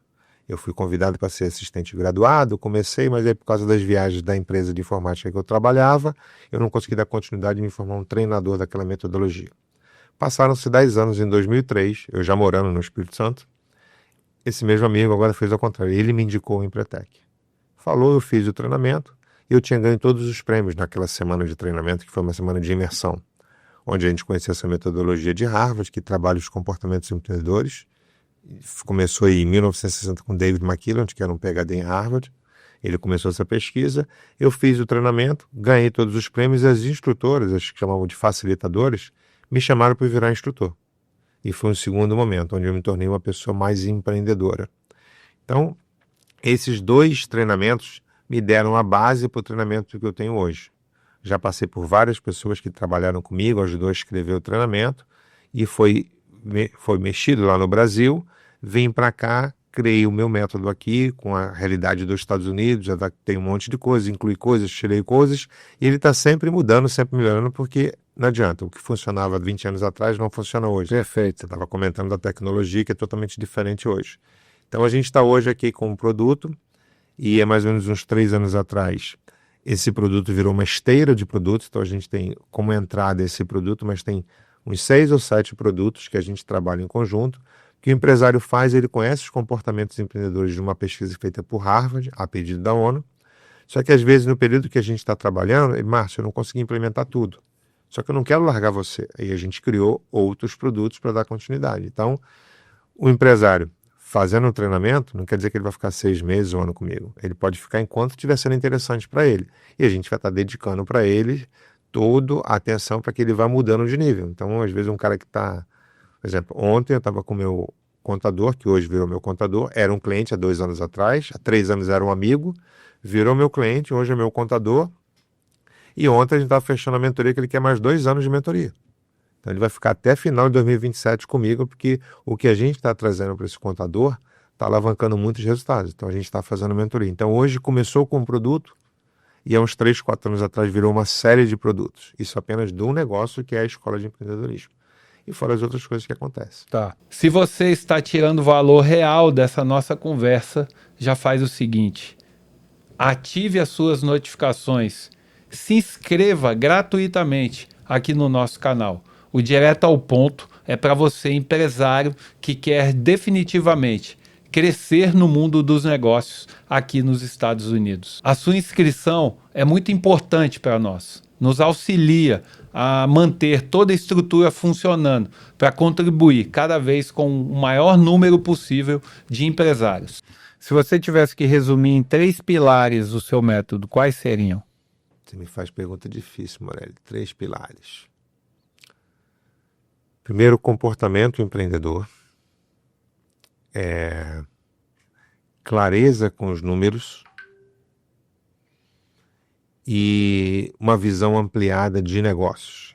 Eu fui convidado para ser assistente graduado, comecei, mas aí por causa das viagens da empresa de informática que eu trabalhava, eu não consegui dar continuidade e me formar um treinador daquela metodologia. Passaram-se 10 anos, em 2003, eu já morando no Espírito Santo, esse mesmo amigo agora fez ao contrário, ele me indicou o Empretec. Falou, eu fiz o treinamento, e eu tinha ganho todos os prêmios naquela semana de treinamento, que foi uma semana de imersão, onde a gente conheceu essa metodologia de Harvard, que trabalha os comportamentos empreendedores. Começou em 1960 com David McKillop, que era um PhD em Harvard. Ele começou essa pesquisa, eu fiz o treinamento, ganhei todos os prêmios, e as instrutoras, as que chamavam de facilitadores, me chamaram para virar instrutor. E foi um segundo momento, onde eu me tornei uma pessoa mais empreendedora. Então, esses 2 treinamentos me deram a base para o treinamento que eu tenho hoje. Já passei por várias pessoas que trabalharam comigo, ajudou a escrever o treinamento, e foi mexido lá no Brasil, vim para cá, criei o meu método aqui, com a realidade dos Estados Unidos, já tem um monte de coisas, inclui coisas, tirei coisas, e ele está sempre mudando, sempre melhorando, porque não adianta, o que funcionava 20 anos atrás não funciona hoje. Perfeito. Você estava comentando da tecnologia, que é totalmente diferente hoje. Então a gente está hoje aqui com um produto, e é mais ou menos uns 3 anos atrás, esse produto virou uma esteira de produtos, então a gente tem como entrada esse produto, mas tem uns 6 ou 7 produtos que a gente trabalha em conjunto, que o empresário faz, ele conhece os comportamentos empreendedores de uma pesquisa feita por Harvard, a pedido da ONU, só que às vezes no período que a gente está trabalhando, Márcio, eu não consegui implementar tudo, só que eu não quero largar você, aí a gente criou outros produtos para dar continuidade. Então, o empresário fazendo um treinamento, não quer dizer que ele vai ficar 6 meses ou um ano comigo. Ele pode ficar enquanto estiver sendo interessante para ele. E a gente vai estar dedicando para ele toda a atenção para que ele vá mudando de nível. Então, às vezes, um cara que está... Por exemplo, ontem eu estava com o meu contador, que hoje virou meu contador, era um cliente há 2 anos atrás, há 3 anos era um amigo, virou meu cliente, hoje é meu contador. E ontem a gente estava fechando a mentoria, que ele quer mais 2 anos de mentoria. Então ele vai ficar até final de 2027 comigo, porque o que a gente está trazendo para esse contador está alavancando muitos resultados. Então a gente está fazendo mentoria. Então hoje começou com um produto e há uns 3, 4 anos atrás virou uma série de produtos. Isso apenas de um negócio que é a Escola de Empreendedorismo. E fora as outras coisas que acontecem. Tá. Se você está tirando valor real dessa nossa conversa, já faz o seguinte: ative as suas notificações, se inscreva gratuitamente aqui no nosso canal. O Direto ao Ponto é para você, empresário, que quer definitivamente crescer no mundo dos negócios aqui nos Estados Unidos. A sua inscrição é muito importante para nós. Nos auxilia a manter toda a estrutura funcionando para contribuir cada vez com o maior número possível de empresários. Se você tivesse que resumir em 3 pilares o seu método, quais seriam? Você me faz pergunta difícil, Morelli. 3 pilares. Primeiro, comportamento empreendedor. Clareza com os números. E uma visão ampliada de negócios.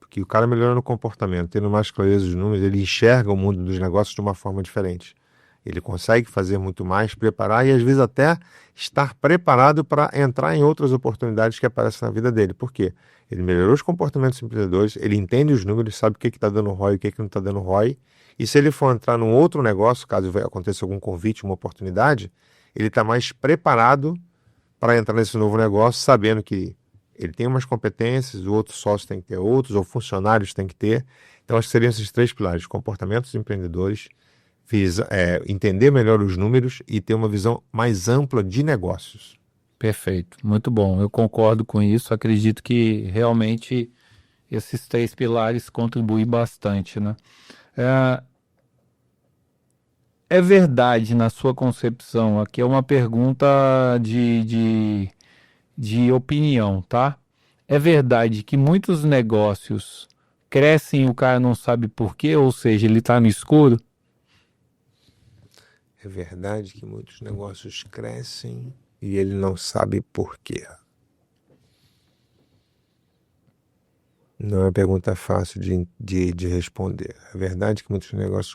Porque o cara melhorando o comportamento, tendo mais clareza dos números, ele enxerga o mundo dos negócios de uma forma diferente. Ele consegue fazer muito mais, preparar e às vezes até estar preparado para entrar em outras oportunidades que aparecem na vida dele. Por quê? Ele melhorou os comportamentos empreendedores, ele entende os números, sabe o que está dando ROI e o que não está dando ROI. E se ele for entrar num outro negócio, caso aconteça algum convite, uma oportunidade, ele está mais preparado para entrar nesse novo negócio, sabendo que ele tem umas competências, o outro sócio tem que ter outros, ou funcionários tem que ter. Então, acho que seriam esses 3 pilares: comportamentos empreendedores, entender melhor os números e ter uma visão mais ampla de negócios. Perfeito, muito bom. Eu concordo com isso. Acredito que realmente esses 3 pilares contribuem bastante, né? É verdade, na sua concepção, aqui é uma pergunta de opinião, tá? É verdade que muitos negócios crescem e o cara não sabe por quê, ou seja, ele está no escuro? É verdade que muitos negócios crescem e ele não sabe por quê. Não é uma pergunta fácil de responder. É verdade que muitos negócios...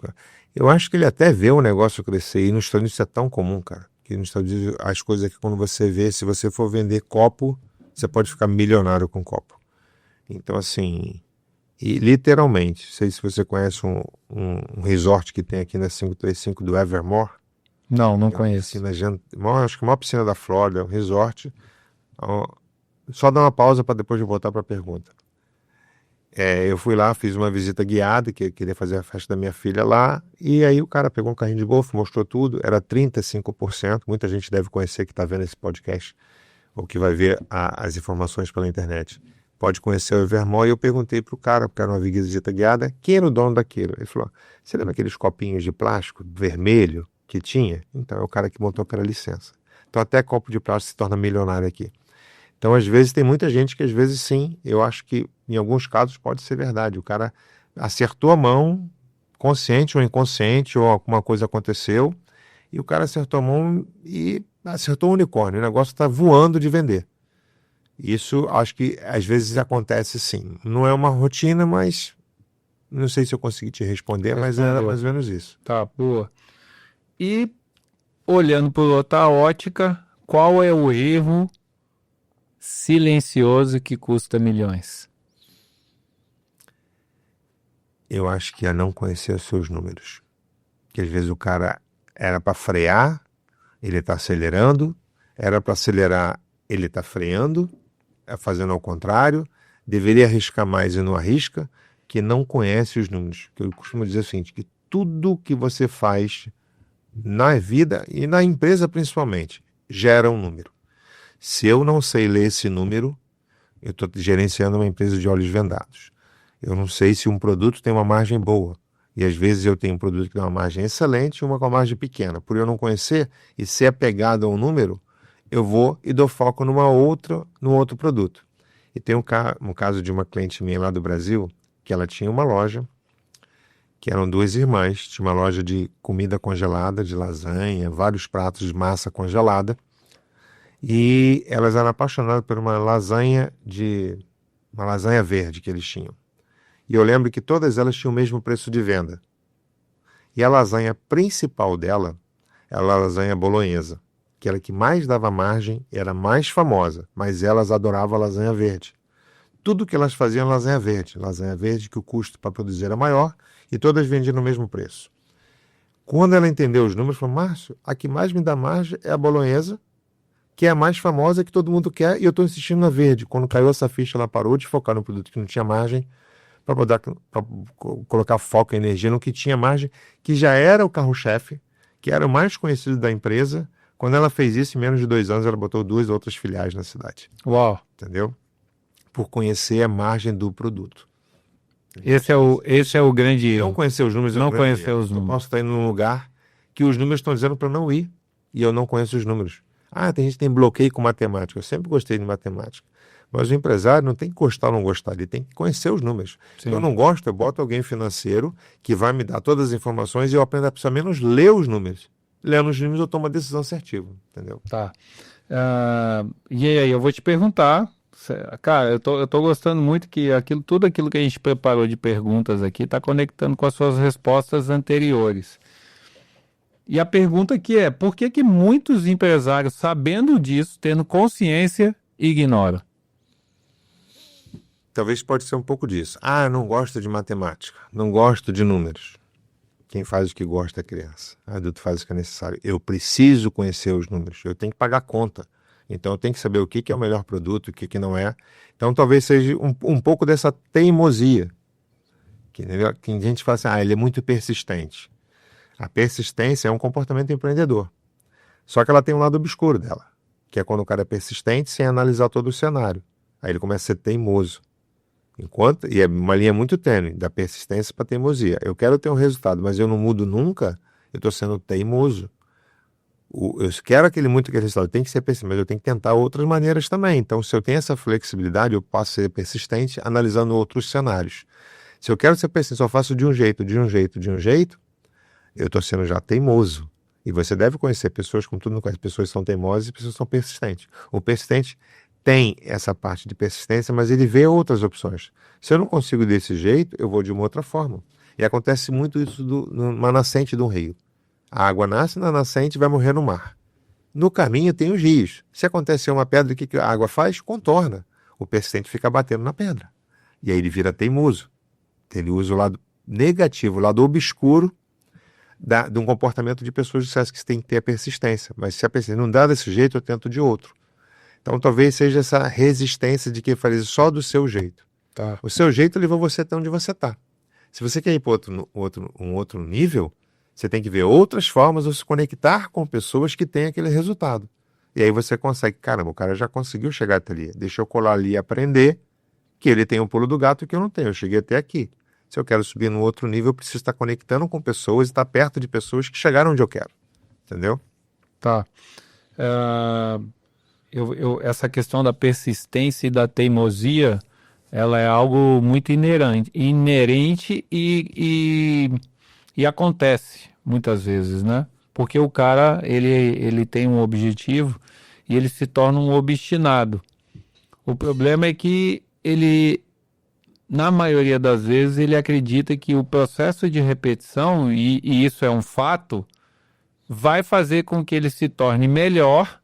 Eu acho que ele até vê o negócio crescer, e nos Estados Unidos isso é tão comum, cara. Que nos Estados Unidos as coisas que quando você vê, se você for vender copo, você pode ficar milionário com copo. Então, assim... E literalmente, não sei se você conhece um resort que tem aqui na 535 do Evermore. Não conheço. Acho que a maior piscina da Flórida, um resort. Só dar uma pausa para depois eu voltar para a pergunta. Eu fui lá, fiz uma visita guiada, que eu queria fazer a festa da minha filha lá, e aí o cara pegou um carrinho de golfe, mostrou tudo, era 35%. Muita gente deve conhecer que está vendo esse podcast, ou que vai ver as informações pela internet. Pode conhecer o Evermore. E eu perguntei para o cara, porque era uma visita guiada, quem era o dono daquilo. Ele falou: você lembra aqueles copinhos de plástico vermelho que tinha? Então é o cara que montou pela licença. Então até copo de plástico se torna milionário aqui. Então às vezes tem muita gente que às vezes sim, eu acho que em alguns casos pode ser verdade. O cara acertou a mão, consciente ou inconsciente, ou alguma coisa aconteceu, e o cara acertou a mão e acertou um unicórnio, o negócio está voando de vender. Isso acho que às vezes acontece sim. Não é uma rotina, mas não sei se eu consegui te responder, mas era mais ou menos isso. Tá, boa. E olhando por outra ótica, qual é o erro silencioso que custa milhões? Eu acho que é não conhecer os seus números. Que às vezes o cara era para frear, ele está acelerando, era para acelerar, ele está freando, fazendo ao contrário, deveria arriscar mais e não arrisca, que não conhece os números. Que eu costumo dizer o seguinte, que tudo que você faz na vida e na empresa principalmente, gera um número. Se eu não sei ler esse número, eu estou gerenciando uma empresa de olhos vendados. Eu não sei se um produto tem uma margem boa. E às vezes eu tenho um produto que tem uma margem excelente e uma com uma margem pequena. Por eu não conhecer e ser apegado a um número, eu vou e dou foco num outro produto. E tem um caso de uma cliente minha lá do Brasil, que ela tinha uma loja, que eram duas irmãs, tinha uma loja de comida congelada, de lasanha, vários pratos de massa congelada, e elas eram apaixonadas por uma lasanha verde que eles tinham. E eu lembro que todas elas tinham o mesmo preço de venda. E a lasanha principal dela era a lasanha bolonhesa, que era a que mais dava margem, era mais famosa, mas elas adoravam a lasanha verde. Tudo que elas faziam era lasanha verde que o custo para produzir era maior e todas vendiam no mesmo preço. Quando ela entendeu os números, falou, Márcio, a que mais me dá margem é a bolonhesa, que é a mais famosa, que todo mundo quer, e eu estou insistindo na verde. Quando caiu essa ficha, ela parou de focar no produto que não tinha margem, para colocar foco e energia no que tinha margem, que já era o carro-chefe, que era o mais conhecido da empresa. Quando ela fez isso, em menos de 2 anos, ela botou 2 outras filiais na cidade. Uau! Entendeu? Por conhecer a margem do produto. Esse é o grande erro. Não conhecer os números. Não conhecer os números. Eu posso estar indo num lugar que os números estão dizendo para não ir, e eu não conheço os números. Tem gente que tem bloqueio com matemática. Eu sempre gostei de matemática. Mas o empresário não tem que gostar ou não gostar, ele tem que conhecer os números. Se eu não gosto, eu boto alguém financeiro que vai me dar todas as informações e eu aprendo a pelo menos ler os números. Lendo os números eu tomo uma decisão assertiva, entendeu? Tá. E aí, eu vou te perguntar, cara, eu tô gostando muito que tudo aquilo que a gente preparou de perguntas aqui está conectando com as suas respostas anteriores. E a pergunta aqui é, por que muitos empresários, sabendo disso, tendo consciência, ignoram? Talvez pode ser um pouco disso. Não gosto de matemática, não gosto de números. Quem faz o que gosta é criança. Adulto faz o que é necessário. Eu preciso conhecer os números, eu tenho que pagar conta. Então eu tenho que saber o que é o melhor produto, o que não é. Então talvez seja um pouco dessa teimosia. Que a gente fala assim, ele é muito persistente. A persistência é um comportamento empreendedor. Só que ela tem um lado obscuro dela, que é quando o cara é persistente sem analisar todo o cenário. Aí ele começa a ser teimoso. E é uma linha muito tênue, da persistência para a teimosia. Eu quero ter um resultado, mas eu não mudo nunca, eu estou sendo teimoso. Eu quero aquele resultado, tem que ser persistente, mas eu tenho que tentar outras maneiras também. Então, se eu tenho essa flexibilidade, eu posso ser persistente analisando outros cenários. Se eu quero ser persistente, só faço de um jeito, eu estou sendo já teimoso. E você deve conhecer pessoas, como tudo não conhece, pessoas que são teimosas e pessoas que são persistentes. O persistente tem essa parte de persistência, mas ele vê outras opções. Se eu não consigo desse jeito, eu vou de uma outra forma. E acontece muito isso numa nascente de um rio. A água nasce na nascente e vai morrer no mar. No caminho tem os rios. Se acontecer uma pedra, o que a água faz? Contorna. O persistente fica batendo na pedra. E aí ele vira teimoso. Ele usa o lado negativo, o lado obscuro de um comportamento de pessoas de sucesso, que você tem que ter a persistência. Mas se a persistência não dá desse jeito, eu tento de outro. Então talvez seja essa resistência de que faz só do seu jeito. Tá. O seu jeito levou você até onde você está. Se você quer ir para um outro nível, você tem que ver outras formas ou se conectar com pessoas que têm aquele resultado. E aí você consegue, caramba, o cara já conseguiu chegar até ali. Deixa eu colar ali e aprender que ele tem o pulo do gato que eu não tenho. Eu cheguei até aqui. Se eu quero subir num outro nível, eu preciso estar conectando com pessoas e estar perto de pessoas que chegaram onde eu quero. Entendeu? Tá. Essa questão da persistência e da teimosia, ela é algo muito inerente e acontece muitas vezes, né? porque o cara, ele tem um objetivo e ele se torna um obstinado. O problema é que ele, na maioria das vezes, ele acredita que o processo de repetição, e isso é um fato, vai fazer com que ele se torne melhor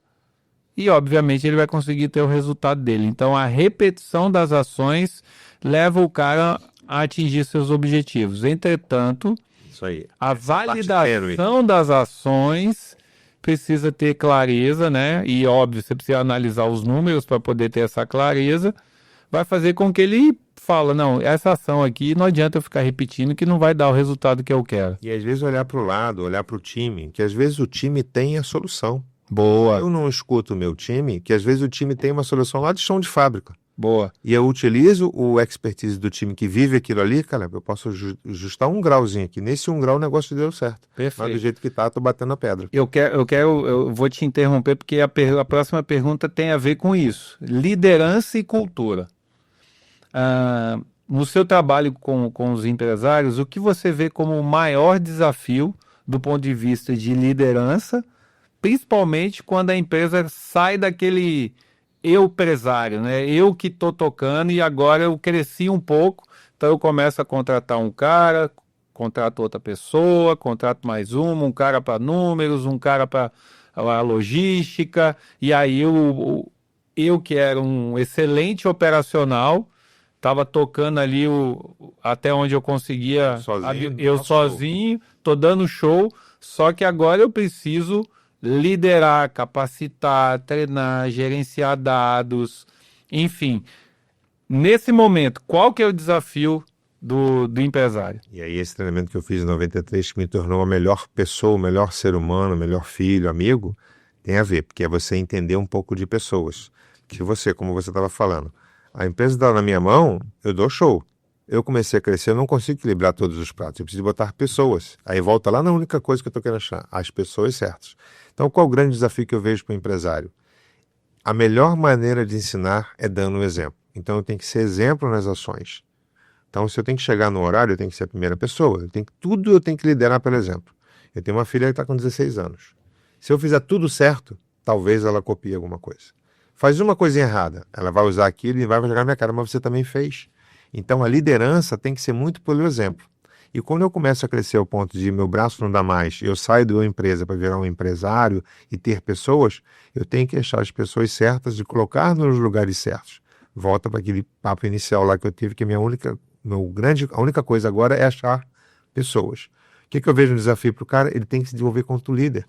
e, obviamente, ele vai conseguir ter o resultado dele. Então, a repetição das ações leva o cara a atingir seus objetivos. Entretanto, Isso aí. a validação das ações precisa ter clareza, né? E, óbvio, você precisa analisar os números para poder ter essa clareza. Vai fazer com que ele fala, não, essa ação aqui não adianta eu ficar repetindo que não vai dar o resultado que eu quero. E às vezes olhar para o lado, olhar para o time, que às vezes o time tem a solução. Boa, Eu não escuto o meu time, que às vezes o time tem uma solução lá de chão de fábrica. boa. E eu utilizo o expertise do time que vive aquilo ali, cara, eu posso ajustar um grauzinho aqui. Nesse 1 grau o negócio deu certo. Mas do Perfeito. jeito que tá, tô batendo a pedra. Eu vou te interromper porque a próxima pergunta tem a ver com isso. Liderança e cultura. No seu trabalho com os empresários, o que você vê como o maior desafio do ponto de vista de liderança, principalmente quando a empresa sai daquele eu empresário, né? Eu que estou tocando e agora eu cresci um pouco, então eu começo a contratar um cara, contrato outra pessoa, contrato mais um cara para números, um cara para a logística, e aí eu que era um excelente operacional, estava tocando ali até onde eu conseguia, Sozinho, eu nosso sozinho, tô dando show, só que agora eu preciso liderar, capacitar, treinar, gerenciar dados, enfim. Nesse momento, qual que é o desafio do empresário? E aí esse treinamento que eu fiz em 93, que me tornou a melhor pessoa, o melhor ser humano, o melhor filho, amigo, tem a ver, porque é você entender um pouco de pessoas. Que você, como você estava falando, a empresa está na minha mão, eu dou show. Eu comecei a crescer, eu não consigo equilibrar todos os pratos, eu preciso botar pessoas. Aí volta lá na única coisa que eu estou querendo achar, as pessoas certas. Então qual é o grande desafio que eu vejo para o empresário? A melhor maneira de ensinar é dando um exemplo. Então eu tenho que ser exemplo nas ações. Então, se eu tenho que chegar no horário, eu tenho que ser a primeira pessoa. Tudo eu tenho que liderar pelo exemplo. Eu tenho uma filha que está com 16 anos. Se eu fizer tudo certo, talvez ela copie alguma coisa. Faz uma coisinha errada, ela vai usar aquilo e vai jogar na minha cara, mas você também fez. Então, a liderança tem que ser muito pelo exemplo. E quando eu começo a crescer ao ponto de meu braço não dá mais, eu saio da empresa para virar um empresário e ter pessoas, eu tenho que achar as pessoas certas e colocar nos lugares certos. Volta para aquele papo inicial lá que eu tive, que a única coisa agora é achar pessoas. O que eu vejo no desafio para o cara? Ele tem que se desenvolver quanto líder.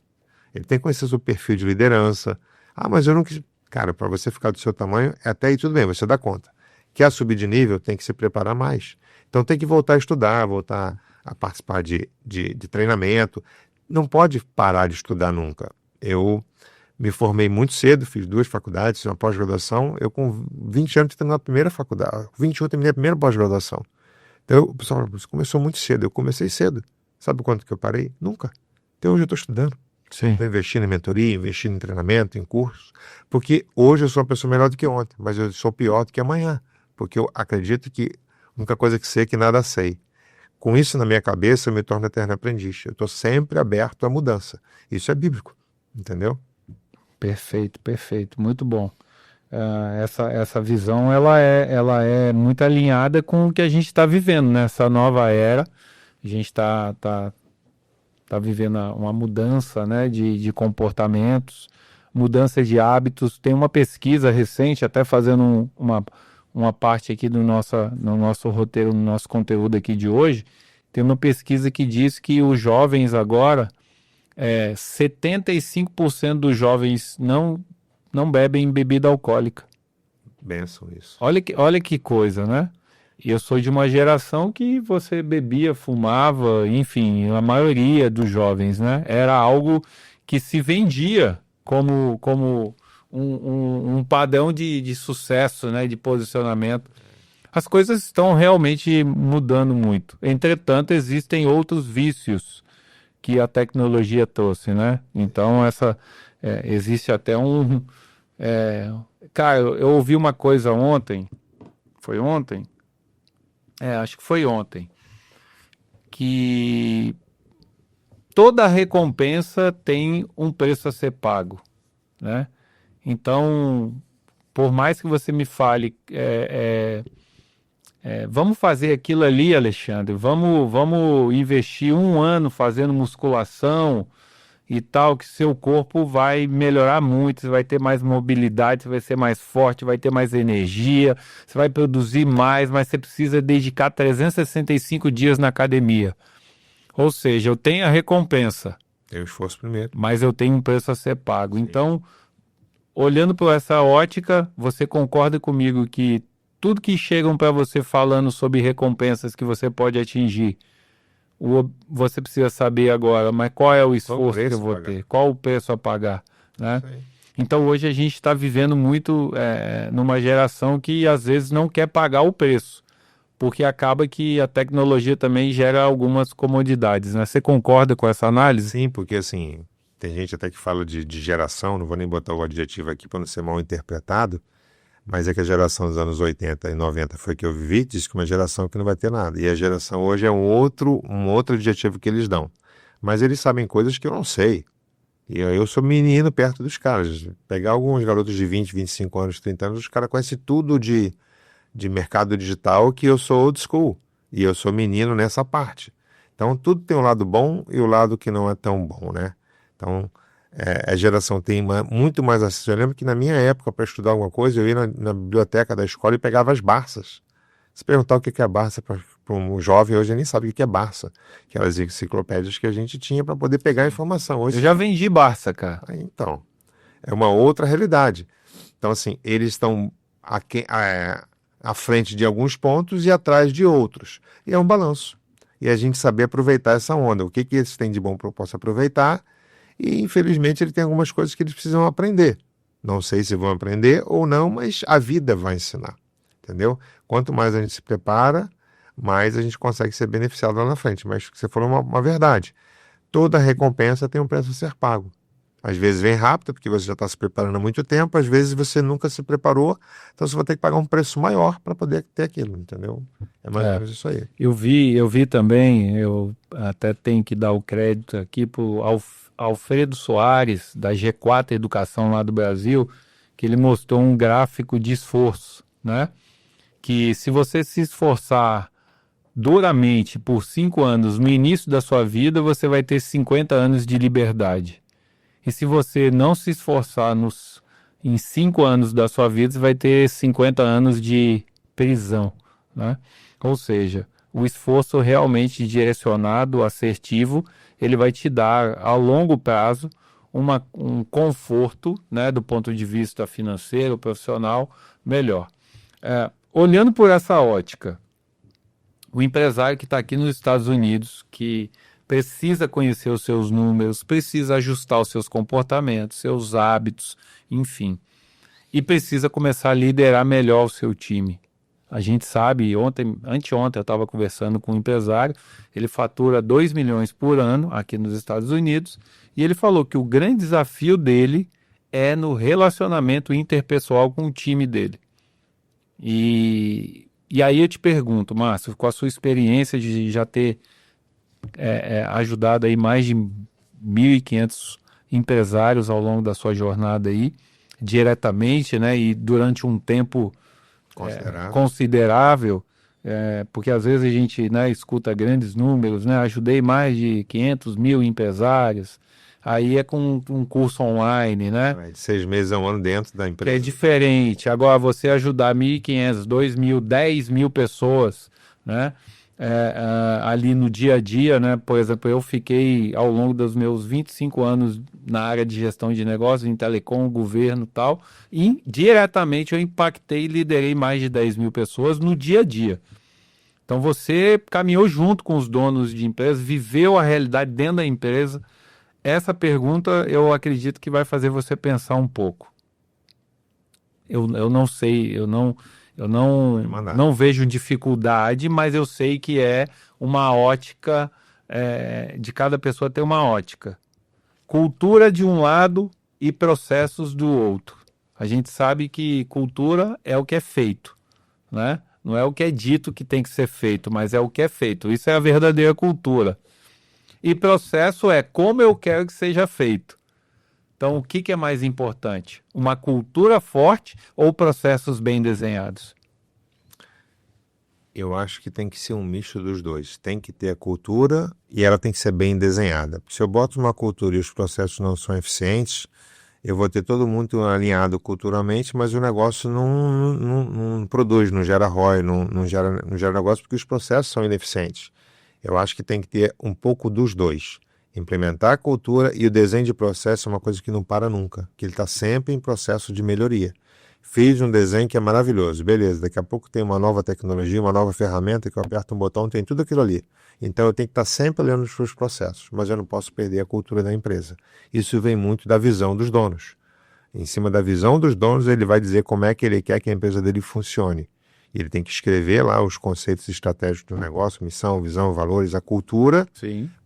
Ele tem que conhecer o seu perfil de liderança. Ah, mas eu não quis... Cara, para você ficar do seu tamanho, até aí tudo bem, você dá conta. Quer subir de nível, tem que se preparar mais. Então tem que voltar a estudar, voltar a participar de treinamento. Não pode parar de estudar nunca. Eu me formei muito cedo, fiz 2 faculdades, uma pós-graduação. Eu com 20 anos terminei a primeira faculdade, 21 eu terminei a primeira pós-graduação. Então, o pessoal, você começou muito cedo, eu comecei cedo. Sabe quanto que eu parei? Nunca. Até hoje eu estou estudando. Sim. Estou investindo em mentoria, investindo em treinamento, em cursos. Porque hoje eu sou uma pessoa melhor do que ontem, mas eu sou pior do que amanhã. Porque eu acredito que a única coisa que sei é que nada sei. Com isso na minha cabeça, eu me torno eterno aprendiz. Eu estou sempre aberto à mudança. Isso é bíblico, entendeu? Perfeito, perfeito, muito bom. Essa visão ela é muito alinhada com o que a gente está vivendo nessa nova era. A gente está vivendo uma mudança, né, de comportamentos, mudança de hábitos. Tem uma pesquisa recente, até fazendo uma parte aqui no nosso roteiro, no nosso conteúdo aqui de hoje, tem uma pesquisa que diz que os jovens agora, 75% dos jovens não bebem bebida alcoólica. Benção isso. Olha que coisa, né? E eu sou de uma geração que você bebia, fumava, enfim, a maioria dos jovens, né? Era algo que se vendia como um padrão de sucesso, né? De posicionamento. As coisas estão realmente mudando muito. Entretanto, existem outros vícios que a tecnologia trouxe, né? Então, existe até cara, eu ouvi uma coisa ontem, foi ontem? Acho que foi ontem, que toda recompensa tem um preço a ser pago, né? Então, por mais que você me fale, vamos fazer aquilo ali, Alexandre, vamos investir 1 ano fazendo musculação e tal, que seu corpo vai melhorar muito, você vai ter mais mobilidade, você vai ser mais forte, vai ter mais energia, você vai produzir mais, mas você precisa dedicar 365 dias na academia. Ou seja, eu tenho a recompensa, Tem o esforço primeiro. mas eu tenho um preço a ser pago. Então, olhando por essa ótica, você concorda comigo que tudo que chegam para você falando sobre recompensas que você pode atingir, você precisa saber agora, mas qual é o esforço que eu vou ter? Qual o preço a pagar? Né? Então hoje a gente está vivendo muito numa geração que às vezes não quer pagar o preço, porque acaba que a tecnologia também gera algumas comodidades. Né? Você concorda com essa análise? Sim, porque assim, tem gente até que fala de geração, não vou nem botar o adjetivo aqui para não ser mal interpretado, mas é que a geração dos anos 80 e 90 foi que eu vivi, diz que uma geração que não vai ter nada. E a geração hoje é um outro adjetivo que eles dão. Mas eles sabem coisas que eu não sei. E eu sou menino perto dos caras. Pegar alguns garotos de 20, 25 anos, 30 anos, os caras conhecem tudo de mercado digital, que eu sou old school. E eu sou menino nessa parte. Então tudo tem um lado bom e o lado que não é tão bom, né? Então a geração tem muito mais acesso. Eu lembro que na minha época, para estudar alguma coisa, eu ia na biblioteca da escola e pegava as Barças. Se perguntar o que é Barça para um jovem, hoje ele nem sabe o que é Barça. Aquelas enciclopédias que a gente tinha para poder pegar a informação. Hoje, eu já vendi Barça, cara. Então, é uma outra realidade. Então, assim, eles estão à frente de alguns pontos e atrás de outros. E é um balanço. E a gente saber aproveitar essa onda. O que eles têm de bom que eu posso aproveitar? E, infelizmente, ele tem algumas coisas que eles precisam aprender. Não sei se vão aprender ou não, mas a vida vai ensinar, entendeu? Quanto mais a gente se prepara, mais a gente consegue ser beneficiado lá na frente. Mas você falou uma verdade. Toda recompensa tem um preço a ser pago. Às vezes vem rápido, porque você já está se preparando há muito tempo. Às vezes você nunca se preparou, então você vai ter que pagar um preço maior para poder ter aquilo, entendeu? É mais ou menos isso aí. Eu vi também, eu até tenho que dar o crédito aqui para o Alfredo Soares, da G4 Educação lá do Brasil, que ele mostrou um gráfico de esforço, né? Que se você se esforçar duramente por 5 anos no início da sua vida, você vai ter 50 anos de liberdade. E se você não se esforçar em 5 anos da sua vida, você vai ter 50 anos de prisão, né? Ou seja, o esforço realmente direcionado, assertivo, ele vai te dar, a longo prazo, um conforto, né, do ponto de vista financeiro, profissional, melhor. Olhando por essa ótica, o empresário que está aqui nos Estados Unidos, que precisa conhecer os seus números, precisa ajustar os seus comportamentos, seus hábitos, enfim, e precisa começar a liderar melhor o seu time. A gente sabe, anteontem eu estava conversando com um empresário, ele fatura 2 milhões por ano aqui nos Estados Unidos, e ele falou que o grande desafio dele é no relacionamento interpessoal com o time dele. E aí eu te pergunto, Márcio, com a sua experiência de já ter ajudado aí mais de 1.500 empresários ao longo da sua jornada aí, diretamente, né, e durante um tempo considerável, porque às vezes a gente, né, escuta grandes números, né, ajudei mais de 500 mil empresários, aí é com um curso online, né? De 6 meses a 1 ano dentro da empresa. Que é diferente. Agora, você ajudar 1.500, 2.000, 10.000 pessoas, né? Ali no dia a dia, né? Por exemplo, eu fiquei ao longo dos meus 25 anos na área de gestão de negócios, em telecom, governo e tal, e diretamente eu impactei e liderei mais de 10.000 pessoas no dia a dia. Então você caminhou junto com os donos de empresas, viveu a realidade dentro da empresa. Essa pergunta eu acredito que vai fazer você pensar um pouco. Eu não sei, eu não vejo dificuldade, mas eu sei que é uma ótica, de cada pessoa ter uma ótica. Cultura de um lado e processos do outro. A gente sabe que cultura é o que é feito, né? Não é o que é dito que tem que ser feito, mas é o que é feito. Isso é a verdadeira cultura. e processo é como eu quero que seja feito. Então, o que é mais importante? Uma cultura forte ou processos bem desenhados? Eu acho que tem que ser um misto dos dois. Tem que ter a cultura e ela tem que ser bem desenhada. Se eu boto uma cultura e os processos não são eficientes, eu vou ter todo mundo alinhado culturalmente, mas o negócio não produz, não gera ROI, não gera negócio porque os processos são ineficientes. Eu acho que tem que ter um pouco dos dois. Implementar a cultura e o desenho de processo é uma coisa que não para nunca, que ele está sempre em processo de melhoria. Fiz um desenho que é maravilhoso, beleza, daqui a pouco tem uma nova tecnologia, uma nova ferramenta que eu aperto um botão, tem tudo aquilo ali. Então eu tenho que estar sempre olhando os seus processos, mas eu não posso perder a cultura da empresa. Isso vem muito da visão dos donos. Em cima da visão dos donos, ele vai dizer como é que ele quer que a empresa dele funcione. E ele tem que escrever lá os conceitos estratégicos do negócio, missão, visão, valores, a cultura,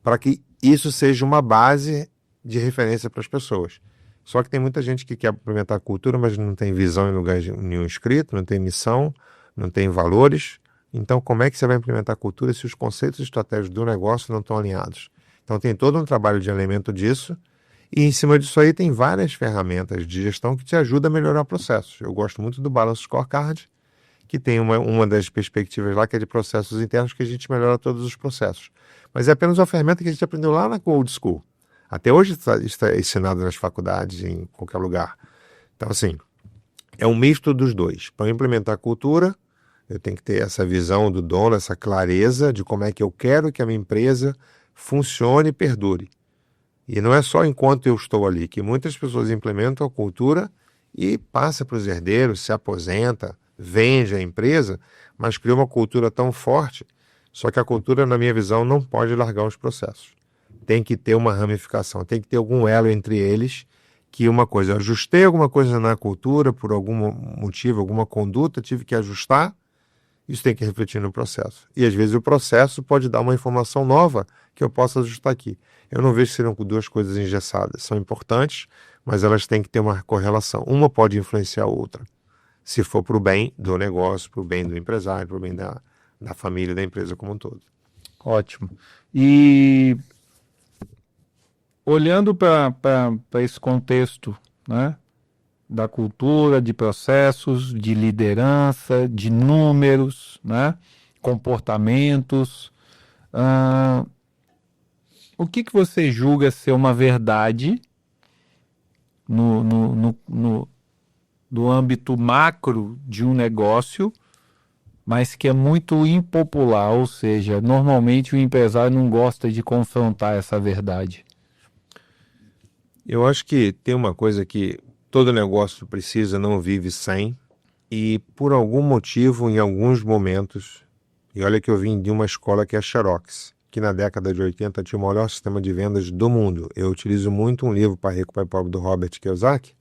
para que isso seja uma base de referência para as pessoas. Só que tem muita gente que quer implementar a cultura, mas não tem visão em lugar nenhum escrito, não tem missão, não tem valores. Então, como é que você vai implementar a cultura se os conceitos estratégicos do negócio não estão alinhados? Então, tem todo um trabalho de alinhamento disso. E em cima disso aí tem várias ferramentas de gestão que te ajudam a melhorar processos. Eu gosto muito do Balance Scorecard, que tem uma das perspectivas lá que é de processos internos, que a gente melhora todos os processos. Mas é apenas uma ferramenta que a gente aprendeu lá na Old School. Até hoje está ensinado nas faculdades, em qualquer lugar. Então, assim, é um misto dos dois. Para implementar a cultura, eu tenho que ter essa visão do dono, essa clareza de como é que eu quero que a minha empresa funcione e perdure. E não é só enquanto eu estou ali, que muitas pessoas implementam a cultura e passa para os herdeiros, se aposenta, vende a empresa, mas cria uma cultura tão forte. Só que a cultura, na minha visão, não pode largar os processos. Tem que ter uma ramificação, tem que ter algum elo entre eles, que uma coisa, eu ajustei alguma coisa na cultura, por algum motivo, alguma conduta, tive que ajustar, isso tem que refletir no processo. E às vezes o processo pode dar uma informação nova que eu possa ajustar aqui. Eu não vejo que serão duas coisas engessadas, são importantes, mas elas têm que ter uma correlação. Uma pode influenciar a outra, se for para o bem do negócio, para o bem do empresário, para o bem da família, da empresa como um todo. Ótimo. E olhando para esse contexto, né, da cultura, de processos, de liderança, de números, né, comportamentos, o que você julga ser uma verdade no âmbito macro de um negócio, mas que é muito impopular, ou seja, normalmente o empresário não gosta de confrontar essa verdade? Eu acho que tem uma coisa que todo negócio precisa, não vive sem, e por algum motivo, em alguns momentos, e olha que eu vim de uma escola que é a Xerox, que na década de 80 tinha o maior sistema de vendas do mundo. Eu utilizo muito um livro, Pai Rico, Pai Pobre, do Robert Kiyosaki,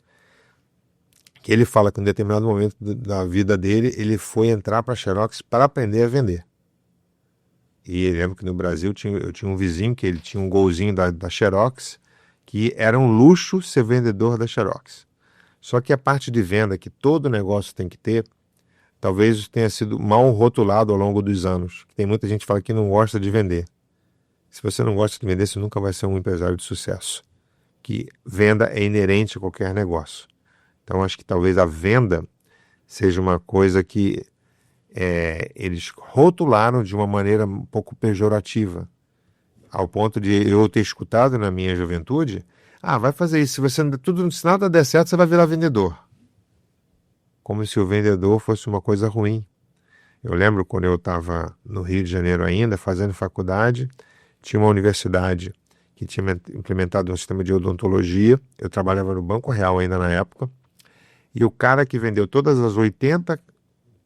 que ele fala que em um determinado momento da vida dele, ele foi entrar para a Xerox para aprender a vender. E eu lembro que no Brasil eu tinha um vizinho que ele tinha um golzinho da Xerox, que era um luxo ser vendedor da Xerox. Só que a parte de venda que todo negócio tem que ter, talvez tenha sido mal rotulado ao longo dos anos. Tem muita gente que fala que não gosta de vender. Se você não gosta de vender, você nunca vai ser um empresário de sucesso. Que venda é inerente a qualquer negócio. Então, acho que talvez a venda seja uma coisa que eles rotularam de uma maneira um pouco pejorativa. Ao ponto de eu ter escutado na minha juventude, vai fazer isso, se nada der certo, você vai virar vendedor. Como se o vendedor fosse uma coisa ruim. Eu lembro quando eu estava no Rio de Janeiro ainda, fazendo faculdade, tinha uma universidade que tinha implementado um sistema de odontologia, eu trabalhava no Banco Real ainda na época, e o cara que vendeu todas as 80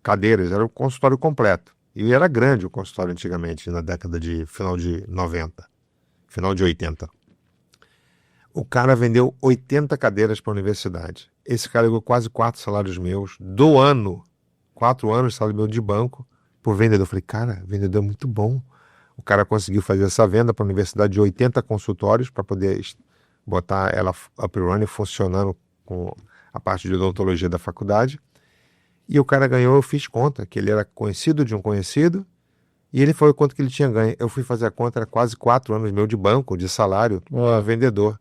cadeiras, era o consultório completo. E era grande o consultório antigamente, na década de final de 90, final de 80. O cara vendeu 80 cadeiras para a universidade. Esse cara ganhou quase 4 salários meus do ano. 4 anos de salário meu de banco por vendedor. Eu falei, cara, vendedor é muito bom. O cara conseguiu fazer essa venda para a universidade de 80 consultórios para poder botar ela up and running, funcionando com a parte de odontologia da faculdade. E o cara ganhou, eu fiz conta, que ele era conhecido de um conhecido, E ele falou quanto que ele tinha ganho. Eu fui fazer a conta, era quase 4 anos meu de banco, de salário, vendedor.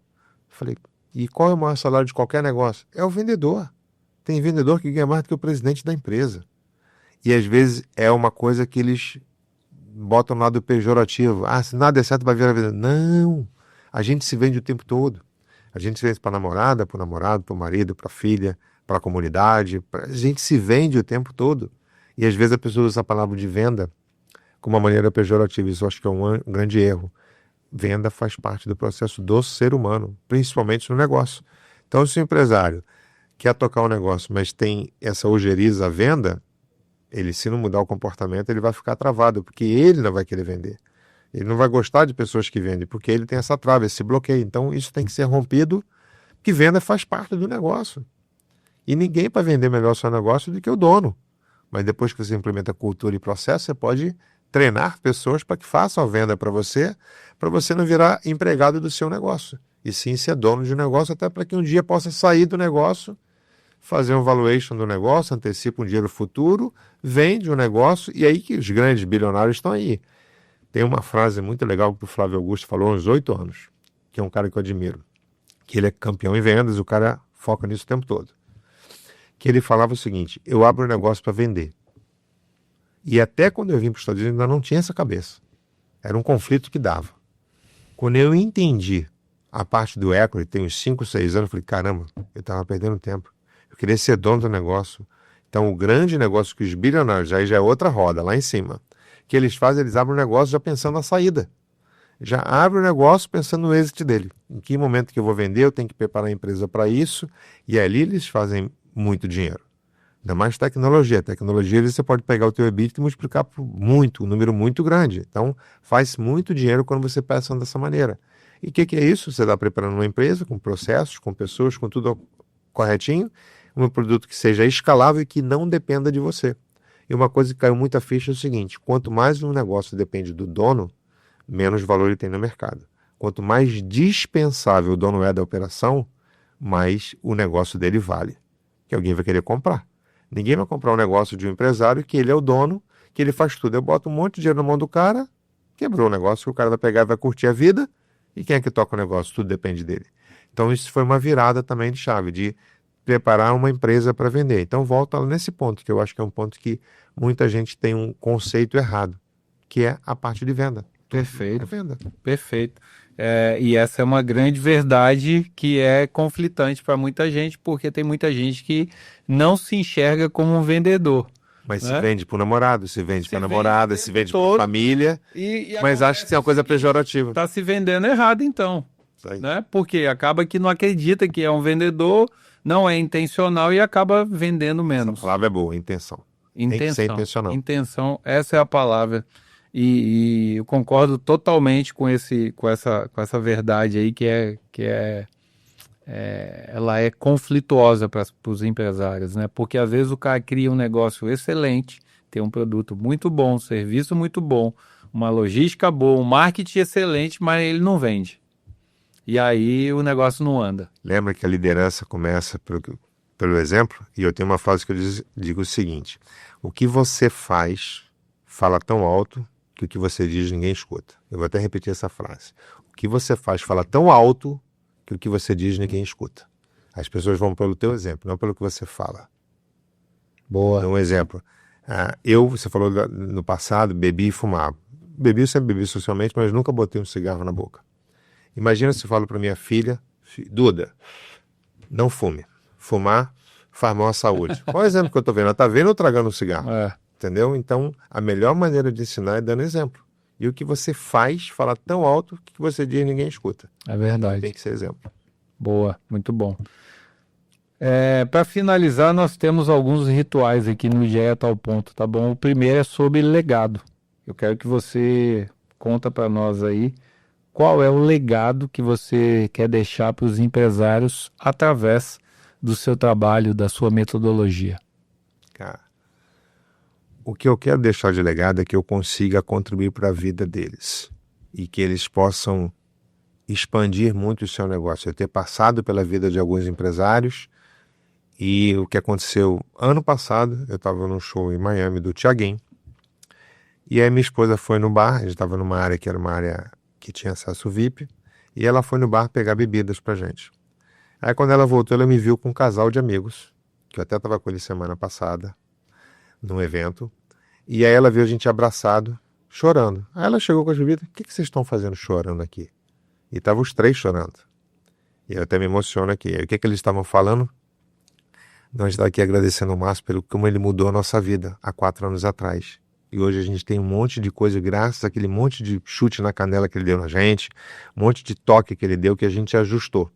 Falei, e qual é o maior salário de qualquer negócio? É o vendedor. Tem vendedor que ganha mais do que o presidente da empresa. E às vezes é uma coisa que eles botam no lado pejorativo. Ah, se nada der certo vai virar vendedor. Não! A gente se vende o tempo todo. A gente se vende para namorada, para o namorado, para o marido, para a filha, para a comunidade. A gente se vende o tempo todo. E às vezes a pessoa usa a palavra de venda com uma maneira pejorativa. Isso eu acho que é um grande erro. Venda faz parte do processo do ser humano, principalmente no negócio. Então, se o empresário quer tocar um negócio, mas tem essa ojeriza à venda, ele, se não mudar o comportamento, ele vai ficar travado, porque ele não vai querer vender. Ele não vai gostar de pessoas que vendem, porque ele tem essa trava, esse bloqueio. Então, isso tem que ser rompido, que venda faz parte do negócio. E ninguém para vender melhor o seu negócio do que o dono. Mas depois que você implementa cultura e processo, você pode treinar pessoas para que façam a venda para você não virar empregado do seu negócio. E sim ser dono de um negócio, até para que um dia possa sair do negócio, fazer um valuation do negócio, antecipa um dinheiro futuro, vende um negócio, e aí que os grandes bilionários estão aí. Tem uma frase muito legal que o Flávio Augusto falou há uns 8 anos, que é um cara que eu admiro, que ele é campeão em vendas, o cara foca nisso o tempo todo. Que ele falava o seguinte, eu abro um negócio para vender. E até quando eu vim para os Estados Unidos ainda não tinha essa cabeça. Era um conflito que dava. Quando eu entendi a parte do equity, tem uns 5, 6 anos, eu falei, caramba, eu estava perdendo tempo. Eu queria ser dono do negócio. Então o grande negócio que os bilionários, aí já é outra roda, lá em cima, que eles fazem, eles abrem o negócio já pensando na saída. Já abre o negócio pensando no êxito dele. Em que momento que eu vou vender, eu tenho que preparar a empresa para isso. E ali eles fazem muito dinheiro. Ainda mais tecnologia. Tecnologia, você pode pegar o teu EBITDA e multiplicar por muito, um número muito grande. Então, faz muito dinheiro quando você pensa dessa maneira. E o que é isso? Você está preparando uma empresa com processos, com pessoas, com tudo corretinho, um produto que seja escalável e que não dependa de você. E uma coisa que caiu muito a ficha é o seguinte, quanto mais um negócio depende do dono, menos valor ele tem no mercado. Quanto mais dispensável o dono é da operação, mais o negócio dele vale. Que alguém vai querer comprar. Ninguém vai comprar um negócio de um empresário que ele é o dono, que ele faz tudo. Eu boto um monte de dinheiro na mão do cara, quebrou o negócio, que o cara vai pegar e vai curtir a vida, e quem é que toca o negócio? Tudo depende dele. Então isso foi uma virada também de chave, de preparar uma empresa para vender. Então volta nesse ponto, que eu acho que é um ponto que muita gente tem um conceito errado, que é a parte de venda. Perfeito. É venda. Perfeito. E essa é uma grande verdade que é conflitante para muita gente, porque tem muita gente que não se enxerga como um vendedor. Mas né? se vende para o namorado, se vende para a vende namorada, o se tempo vende para todo. a família, mas acho que tem uma coisa pejorativa. Está se vendendo errado, então. Né? Porque acaba que não acredita que é um vendedor, não é intencional e acaba vendendo menos. A palavra é boa, intenção. Tem que ser intencional. Intenção, essa é a palavra. E eu concordo totalmente com essa verdade aí ela é conflituosa para os empresários, né? Porque às vezes o cara cria um negócio excelente, tem um produto muito bom, um serviço muito bom, uma logística boa, um marketing excelente, mas ele não vende. E aí o negócio não anda. Lembra que a liderança começa pelo exemplo? E eu tenho uma frase que eu digo o seguinte, o que você faz fala tão alto que o que você diz ninguém escuta. Eu vou até repetir essa frase. O que você faz fala tão alto que o que você diz ninguém escuta. As pessoas vão pelo teu exemplo, não pelo que você fala. Boa. Um exemplo. Você falou no passado, bebi e fumava. Eu sempre bebi socialmente, mas nunca botei um cigarro na boca. Imagina se eu falo para minha filha, Duda, não fume. Fumar faz mal à saúde. Qual é o exemplo que eu estou vendo? Ela está vendo ou tragando um cigarro? Entendeu? Então, a melhor maneira de ensinar é dando exemplo. E o que você faz, fala tão alto que o que você diz ninguém escuta. É verdade. Tem que ser exemplo. Boa, muito bom. Para finalizar, nós temos alguns rituais aqui no GE a Tal Ponto, tá bom? O primeiro é sobre legado. Eu quero que você conta para nós aí qual é o legado que você quer deixar para os empresários através do seu trabalho, da sua metodologia. Cara, o que eu quero deixar de legado é que eu consiga contribuir para a vida deles e que eles possam expandir muito o seu negócio. Eu ter passado pela vida de alguns empresários e o que aconteceu ano passado, eu estava num show em Miami do Thiaguinho E aí minha esposa foi no bar, a gente estava numa área que era uma área que tinha acesso VIP, e ela foi no bar pegar bebidas pra gente. Aí quando ela voltou, ela me viu com um casal de amigos, que eu até estava com eles semana passada, num evento, e aí ela viu a gente abraçado, chorando. Aí ela chegou com as bebidas, o que vocês estão fazendo chorando aqui? E estavam os três chorando. E eu até me emociono aqui. Aí o que eles estavam falando? Nós estamos aqui agradecendo ao Márcio pelo como ele mudou a nossa vida há 4 anos atrás. E hoje a gente tem um monte de coisa, graças àquele monte de chute na canela que ele deu na gente, um monte de toque que ele deu, que a gente ajustou.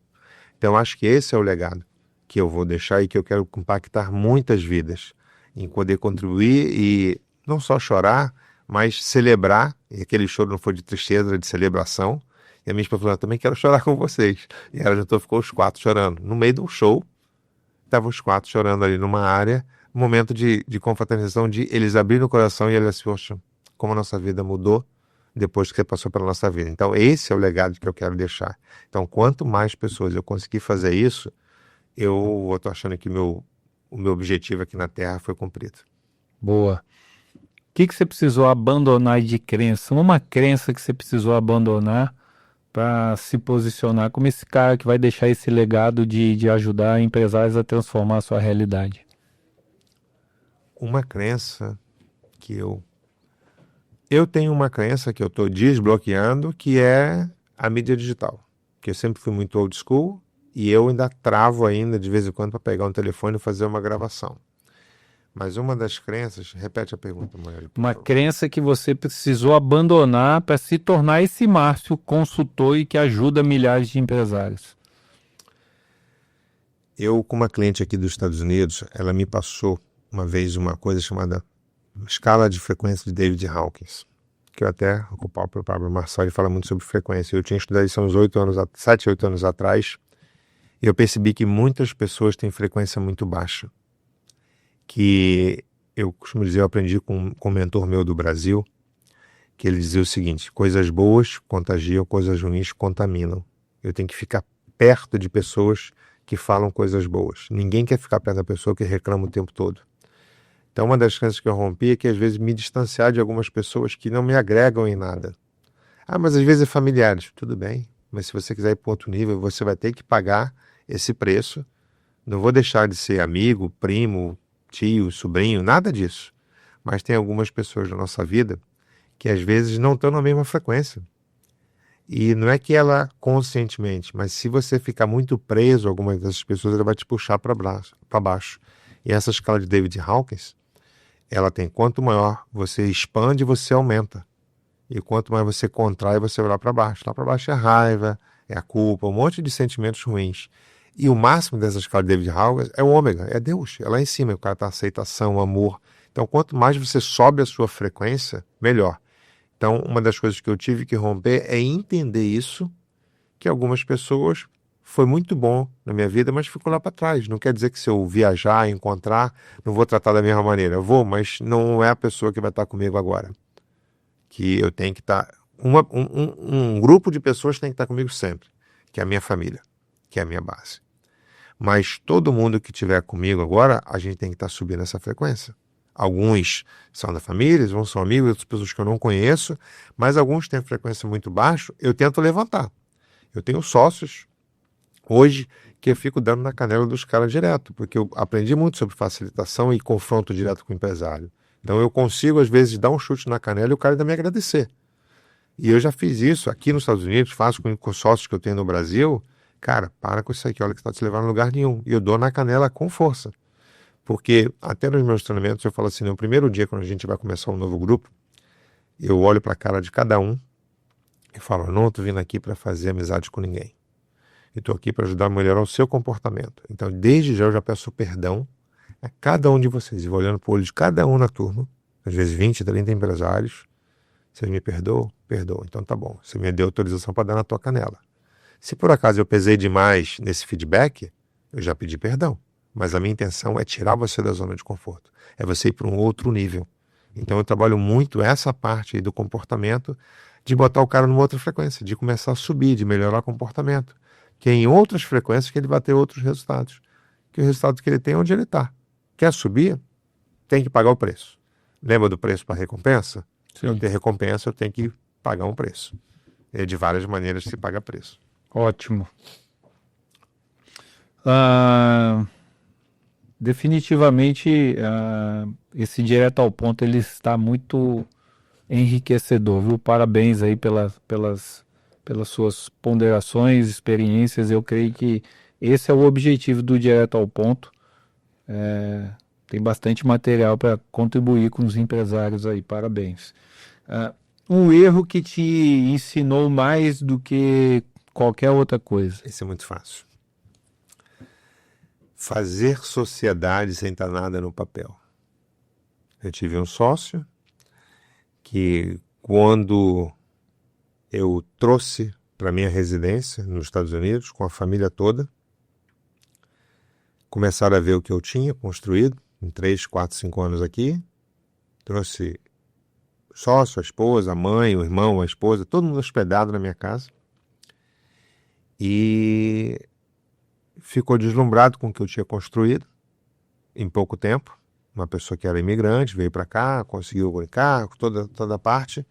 Então acho que esse é o legado que eu vou deixar e que eu quero impactar muitas vidas, em poder contribuir e não só chorar, mas celebrar. E aquele choro não foi de tristeza, era de celebração. E a minha esposa falou, eu também quero chorar com vocês. E ela juntou, ficou os 4 chorando. No meio de um show, estavam os 4 chorando ali numa área, um momento de confraternização, de eles abriram o coração e eles assim, poxa, como a nossa vida mudou depois que você passou pela nossa vida. Então esse é o legado que eu quero deixar. Então quanto mais pessoas eu conseguir fazer isso, eu estou achando que o meu objetivo aqui na Terra foi cumprido. Boa. O que você precisou abandonar de crença? Uma crença que você precisou abandonar para se posicionar como esse cara que vai deixar esse legado de ajudar empresários a transformar a sua realidade. Uma crença que eu tenho uma crença que eu estou desbloqueando, que é a mídia digital. Que eu sempre fui muito old school e eu ainda travo ainda de vez em quando para pegar um telefone e fazer uma gravação. Mas uma das crenças, repete a pergunta, Maíra. Uma crença que você precisou abandonar para se tornar esse Márcio consultor e que ajuda milhares de empresários. Eu, com uma cliente aqui dos Estados Unidos, ela me passou uma vez uma coisa chamada escala de frequência de David Hawkins, que eu até, o próprio Pablo Marçal, ele fala muito sobre frequência. Eu tinha estudado isso há uns 7, 8 anos atrás, e eu percebi que muitas pessoas têm frequência muito baixa. Que eu costumo dizer, eu aprendi com um mentor meu do Brasil, que ele dizia o seguinte, coisas boas contagiam, coisas ruins contaminam. Eu tenho que ficar perto de pessoas que falam coisas boas. Ninguém quer ficar perto da pessoa que reclama o tempo todo. Então uma das crenças que eu rompi é que às vezes me distanciar de algumas pessoas que não me agregam em nada. Ah, mas às vezes é familiares. Tudo bem, mas se você quiser ir para outro nível, você vai ter que pagar esse preço. Não vou deixar de ser amigo, primo, tio, sobrinho, nada disso. Mas tem algumas pessoas na nossa vida que às vezes não estão na mesma frequência. E não é que ela conscientemente, mas se você ficar muito preso a algumas dessas pessoas, ela vai te puxar para baixo. E essa escala de David Hawkins, ela tem quanto maior você expande, você aumenta. E quanto mais você contrai, você vai lá para baixo. Lá para baixo é a raiva, é a culpa, um monte de sentimentos ruins. E o máximo dessa escala de David Hawkins é o ômega, é Deus, é lá em cima, o cara está aceitação, amor. Então, quanto mais você sobe a sua frequência, melhor. Então, uma das coisas que eu tive que romper é entender isso, que algumas pessoas foi muito bom na minha vida, mas ficou lá para trás. Não quer dizer que se eu viajar, encontrar, não vou tratar da mesma maneira. Eu vou, mas não é a pessoa que vai estar comigo agora. Que eu tenho que estar... Um grupo de pessoas tem que estar comigo sempre, que é a minha família, que é a minha base. Mas todo mundo que estiver comigo agora, a gente tem que estar subindo essa frequência. Alguns são da família, uns são amigos, outras pessoas que eu não conheço, mas alguns têm frequência muito baixa, eu tento levantar. Eu tenho sócios hoje que eu fico dando na canela dos caras direto, porque eu aprendi muito sobre facilitação e confronto direto com o empresário. Então eu consigo, às vezes, dar um chute na canela e o cara ainda me agradecer. E eu já fiz isso aqui nos Estados Unidos, faço com sócios que eu tenho no Brasil. Cara, para com isso aqui, olha que está te levando a lugar nenhum. E eu dou na canela com força. Porque até nos meus treinamentos eu falo assim, no primeiro dia, quando a gente vai começar um novo grupo, eu olho para a cara de cada um e falo, não estou vindo aqui para fazer amizade com ninguém. Eu estou aqui para ajudar a melhorar o seu comportamento. Então, desde já eu já peço perdão a cada um de vocês. E vou olhando para o olho de cada um na turma, às vezes 20, 30 empresários. Vocês me perdoam? Perdoam. Então tá bom. Você me deu autorização para dar na tua canela. Se por acaso eu pesei demais nesse feedback, eu já pedi perdão. Mas a minha intenção é tirar você da zona de conforto. É você ir para um outro nível. Então eu trabalho muito essa parte aí do comportamento, de botar o cara numa outra frequência, de começar a subir, de melhorar o comportamento. Que é em outras frequências que ele vai ter outros resultados. Que o resultado que ele tem é onde ele está. Quer subir? Tem que pagar o preço. Lembra do preço para recompensa? Se eu ter recompensa, eu tenho que pagar um preço. É de várias maneiras que se paga preço. Ótimo. Definitivamente, esse direto ao ponto ele está muito enriquecedor, viu? Parabéns aí pelas suas ponderações, experiências. Eu creio que esse é o objetivo do direto ao ponto. Tem bastante material para contribuir com os empresários aí. Parabéns. Um erro que te ensinou mais do que qualquer outra coisa. Esse é muito fácil. Fazer sociedade sem estar nada no papel. Eu tive um sócio que, quando eu trouxe para minha residência nos Estados Unidos, com a família toda, começaram a ver o que eu tinha construído em 3, 4, 5 anos aqui. Trouxe sócio, a esposa, a mãe, o irmão, a esposa, todo mundo hospedado na minha casa. E ficou deslumbrado com o que eu tinha construído em pouco tempo. Uma pessoa que era imigrante, veio para cá, conseguiu o carro, toda a parte.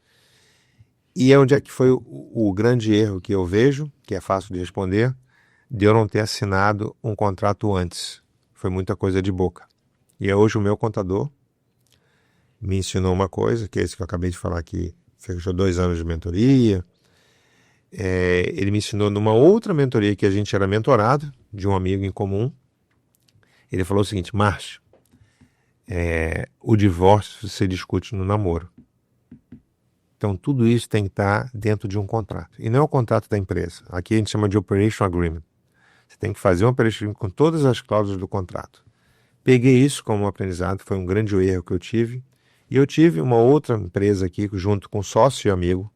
E onde é que foi o grande erro que eu vejo, que é fácil de responder, de eu não ter assinado um contrato antes. Foi muita coisa de boca. E hoje o meu contador me ensinou uma coisa, que é esse que eu acabei de falar aqui, fechou 2 anos de mentoria. Ele me ensinou numa outra mentoria que a gente era mentorado, de um amigo em comum. Ele falou o seguinte: Márcio, o divórcio se discute no namoro. Então tudo isso tem que estar dentro de um contrato. E não é o contrato da empresa. Aqui a gente chama de Operation Agreement. Você tem que fazer um Operation Agreement com todas as cláusulas do contrato. Peguei isso como um aprendizado, foi um grande erro que eu tive. E eu tive uma outra empresa aqui, junto com sócio e amigo,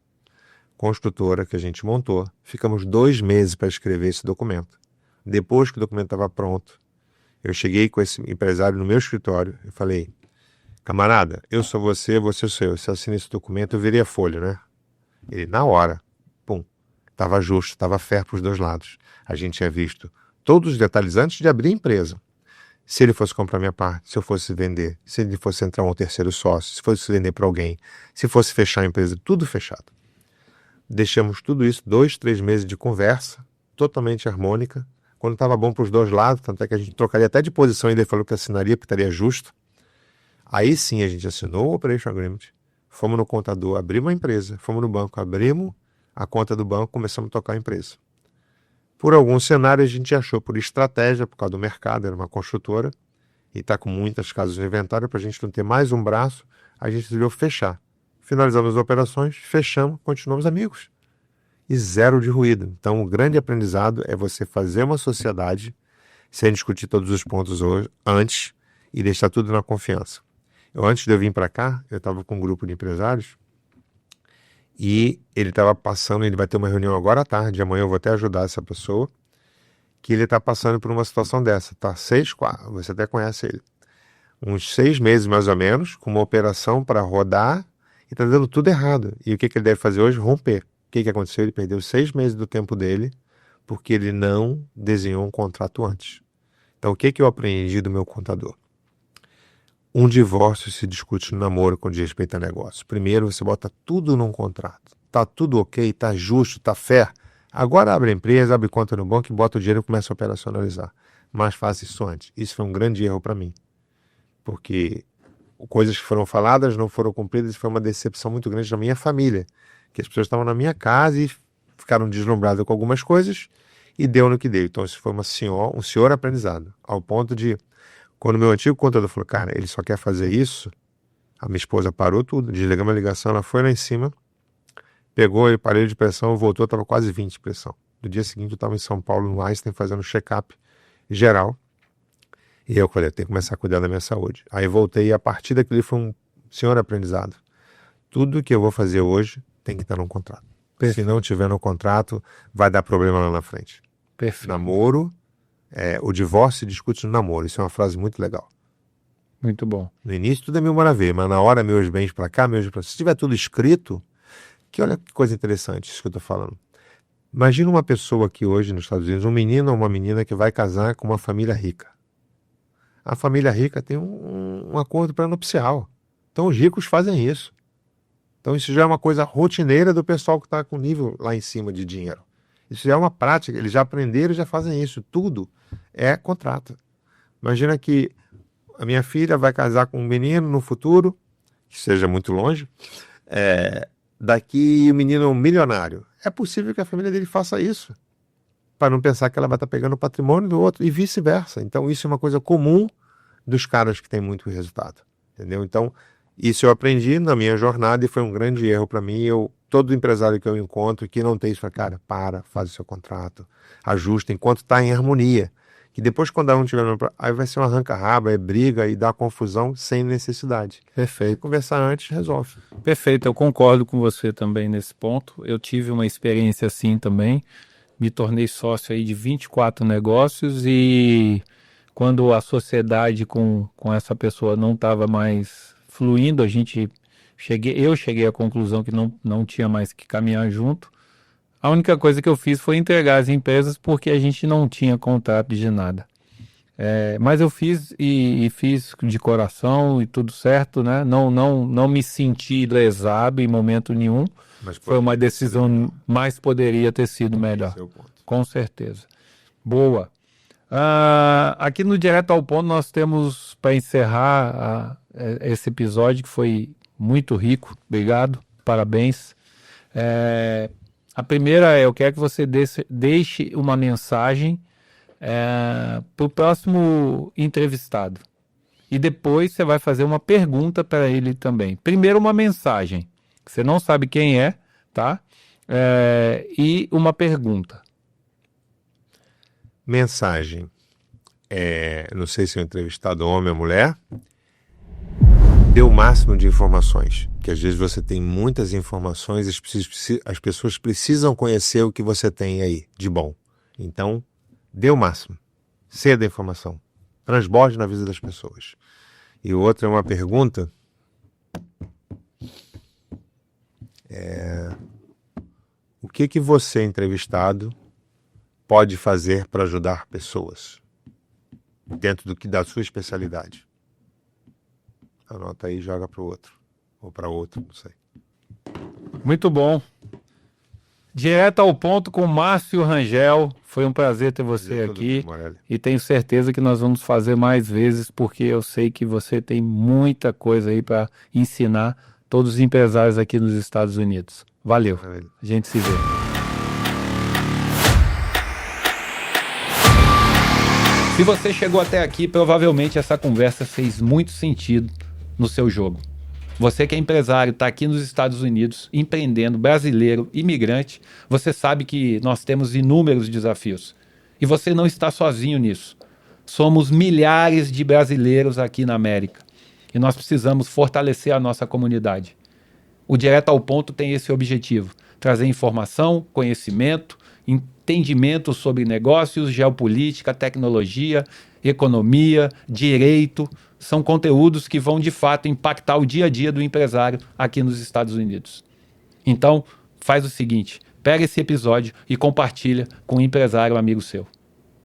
construtora, que a gente montou. Ficamos 2 meses para escrever esse documento. Depois que o documento estava pronto, eu cheguei com esse empresário no meu escritório e falei: camarada, eu sou você sou eu. Você assina esse documento, eu virei a folha, né? Ele, na hora, pum, estava justo, estava fair para os 2 lados. A gente tinha visto todos os detalhes antes de abrir a empresa. Se ele fosse comprar minha parte, se eu fosse vender, se ele fosse entrar um terceiro sócio, se fosse vender para alguém, se fosse fechar a empresa, tudo fechado. Deixamos tudo isso, 2, 3 meses de conversa, totalmente harmônica. Quando estava bom para os 2 lados, tanto é que a gente trocaria até de posição, e ele falou que assinaria, porque estaria justo. Aí sim a gente assinou o Operation Agreement, fomos no contador, abrimos a empresa, fomos no banco, abrimos a conta do banco, começamos a tocar a empresa. Por algum cenário a gente achou, por estratégia, por causa do mercado, era uma construtora, e está com muitas casas no inventário, para a gente não ter mais um braço, a gente resolveu fechar. Finalizamos as operações, fechamos, continuamos amigos. E 0 de ruído. Então o grande aprendizado é você fazer uma sociedade sem discutir todos os pontos hoje, antes, e deixar tudo na confiança. Antes de eu vir para cá, eu estava com um grupo de empresários e ele estava passando, ele vai ter uma reunião agora à tarde, amanhã eu vou até ajudar essa pessoa, que ele está passando por uma situação dessa, tá? Você até conhece ele. Uns 6 meses mais ou menos, com uma operação para rodar e está dando tudo errado. E o que ele deve fazer hoje? Romper. O que aconteceu? Ele perdeu 6 meses do tempo dele porque ele não desenhou um contrato antes. Então o que eu aprendi do meu contador? Um divórcio se discute no namoro com respeito a negócio. Primeiro você bota tudo num contrato. Tá tudo ok, tá justo, tá fair. Agora abre a empresa, abre conta no banco e bota o dinheiro e começa a operacionalizar. Mas faça isso antes. Isso foi um grande erro para mim. Porque coisas que foram faladas não foram cumpridas e foi uma decepção muito grande na minha família. Que as pessoas estavam na minha casa e ficaram deslumbradas com algumas coisas e deu no que deu. Então isso foi um senhor aprendizado. Ao ponto de, quando meu antigo contador falou, cara, ele só quer fazer isso, a minha esposa parou tudo, desligamos a ligação, ela foi lá em cima, pegou o aparelho de pressão, voltou, estava quase 20 de pressão. No dia seguinte eu estava em São Paulo, no Einstein, fazendo check-up geral. E eu falei, eu tenho que começar a cuidar da minha saúde. Aí voltei e a partir daquilo foi um senhor aprendizado. Tudo que eu vou fazer hoje tem que estar num contrato. Perfeito. Se não tiver no contrato, vai dar problema lá na frente. Perfeito. Namoro, o divórcio se discute no namoro. Isso é uma frase muito legal. Muito bom. No início tudo é mil maravilha, mas na hora meus bens para cá, meus bens para cá. Se tiver tudo escrito, que olha que coisa interessante isso que eu estou falando. Imagina uma pessoa aqui hoje nos Estados Unidos, um menino ou uma menina que vai casar com uma família rica. A família rica tem um acordo pré-nupcial. Então os ricos fazem isso. Então isso já é uma coisa rotineira do pessoal que está com nível lá em cima de dinheiro. Isso já é uma prática, eles já aprenderam e já fazem isso. Tudo é contrato. Imagina que a minha filha vai casar com um menino no futuro, que seja muito longe, daqui o menino é um milionário. É possível que a família dele faça isso, para não pensar que ela vai estar pegando o patrimônio do outro e vice-versa. Então isso é uma coisa comum dos caras que têm muito resultado, entendeu? Então isso eu aprendi na minha jornada e foi um grande erro para mim. Todo empresário que eu encontro que não tem isso, cara, faz o seu contrato, ajusta enquanto está em harmonia. Que depois, quando um tiver, aí vai ser um arranca-raba, é briga e dá confusão sem necessidade. Perfeito. Conversar antes resolve. Perfeito, eu concordo com você também nesse ponto. Eu tive uma experiência assim também. Me tornei sócio aí de 24 negócios e quando a sociedade com essa pessoa não estava mais fluindo, eu cheguei à conclusão que não tinha mais que caminhar junto. A única coisa que eu fiz foi entregar as empresas porque a gente não tinha contrato de nada. Mas eu fiz e fiz de coração e tudo certo, né? Não me senti lesado em momento nenhum. Mas foi uma decisão, mas poderia ter sido melhor. Com certeza. Boa. Aqui no Direto ao Ponto nós temos, para encerrar esse episódio, que foi muito rico. Obrigado, parabéns. A primeira eu quero que você deixe uma mensagem para o próximo entrevistado. E depois você vai fazer uma pergunta para ele também. Primeiro uma mensagem, que você não sabe quem é, tá? E uma pergunta. Mensagem. Não sei se é um entrevistado homem ou mulher. Dê o máximo de informações, que às vezes você tem muitas informações, as pessoas precisam conhecer o que você tem aí de bom. Então, dê o máximo, ceda a informação, transborde na vida das pessoas. E outra é uma pergunta, o que você, entrevistado, pode fazer para ajudar pessoas, dentro da sua especialidade? Anota aí e joga para o outro. Ou para outro, não sei. Muito bom. Direto ao ponto com Márcio Rangel. Foi um prazer ter você aqui. E tenho certeza que nós vamos fazer mais vezes, porque eu sei que você tem muita coisa aí para ensinar todos os empresários aqui nos Estados Unidos. Valeu. Maravilha. A gente se vê. Se você chegou até aqui, provavelmente essa conversa fez muito sentido no seu jogo. Você que é empresário, está aqui nos Estados Unidos, empreendendo, brasileiro, imigrante, você sabe que nós temos inúmeros desafios. E você não está sozinho nisso. Somos milhares de brasileiros aqui na América. E nós precisamos fortalecer a nossa comunidade. O Direto ao Ponto tem esse objetivo: trazer informação, conhecimento, entendimento sobre negócios, geopolítica, tecnologia, economia, direito. São conteúdos que vão de fato impactar o dia a dia do empresário aqui nos Estados Unidos. Então, faz o seguinte, pega esse episódio e compartilha com um empresário amigo seu.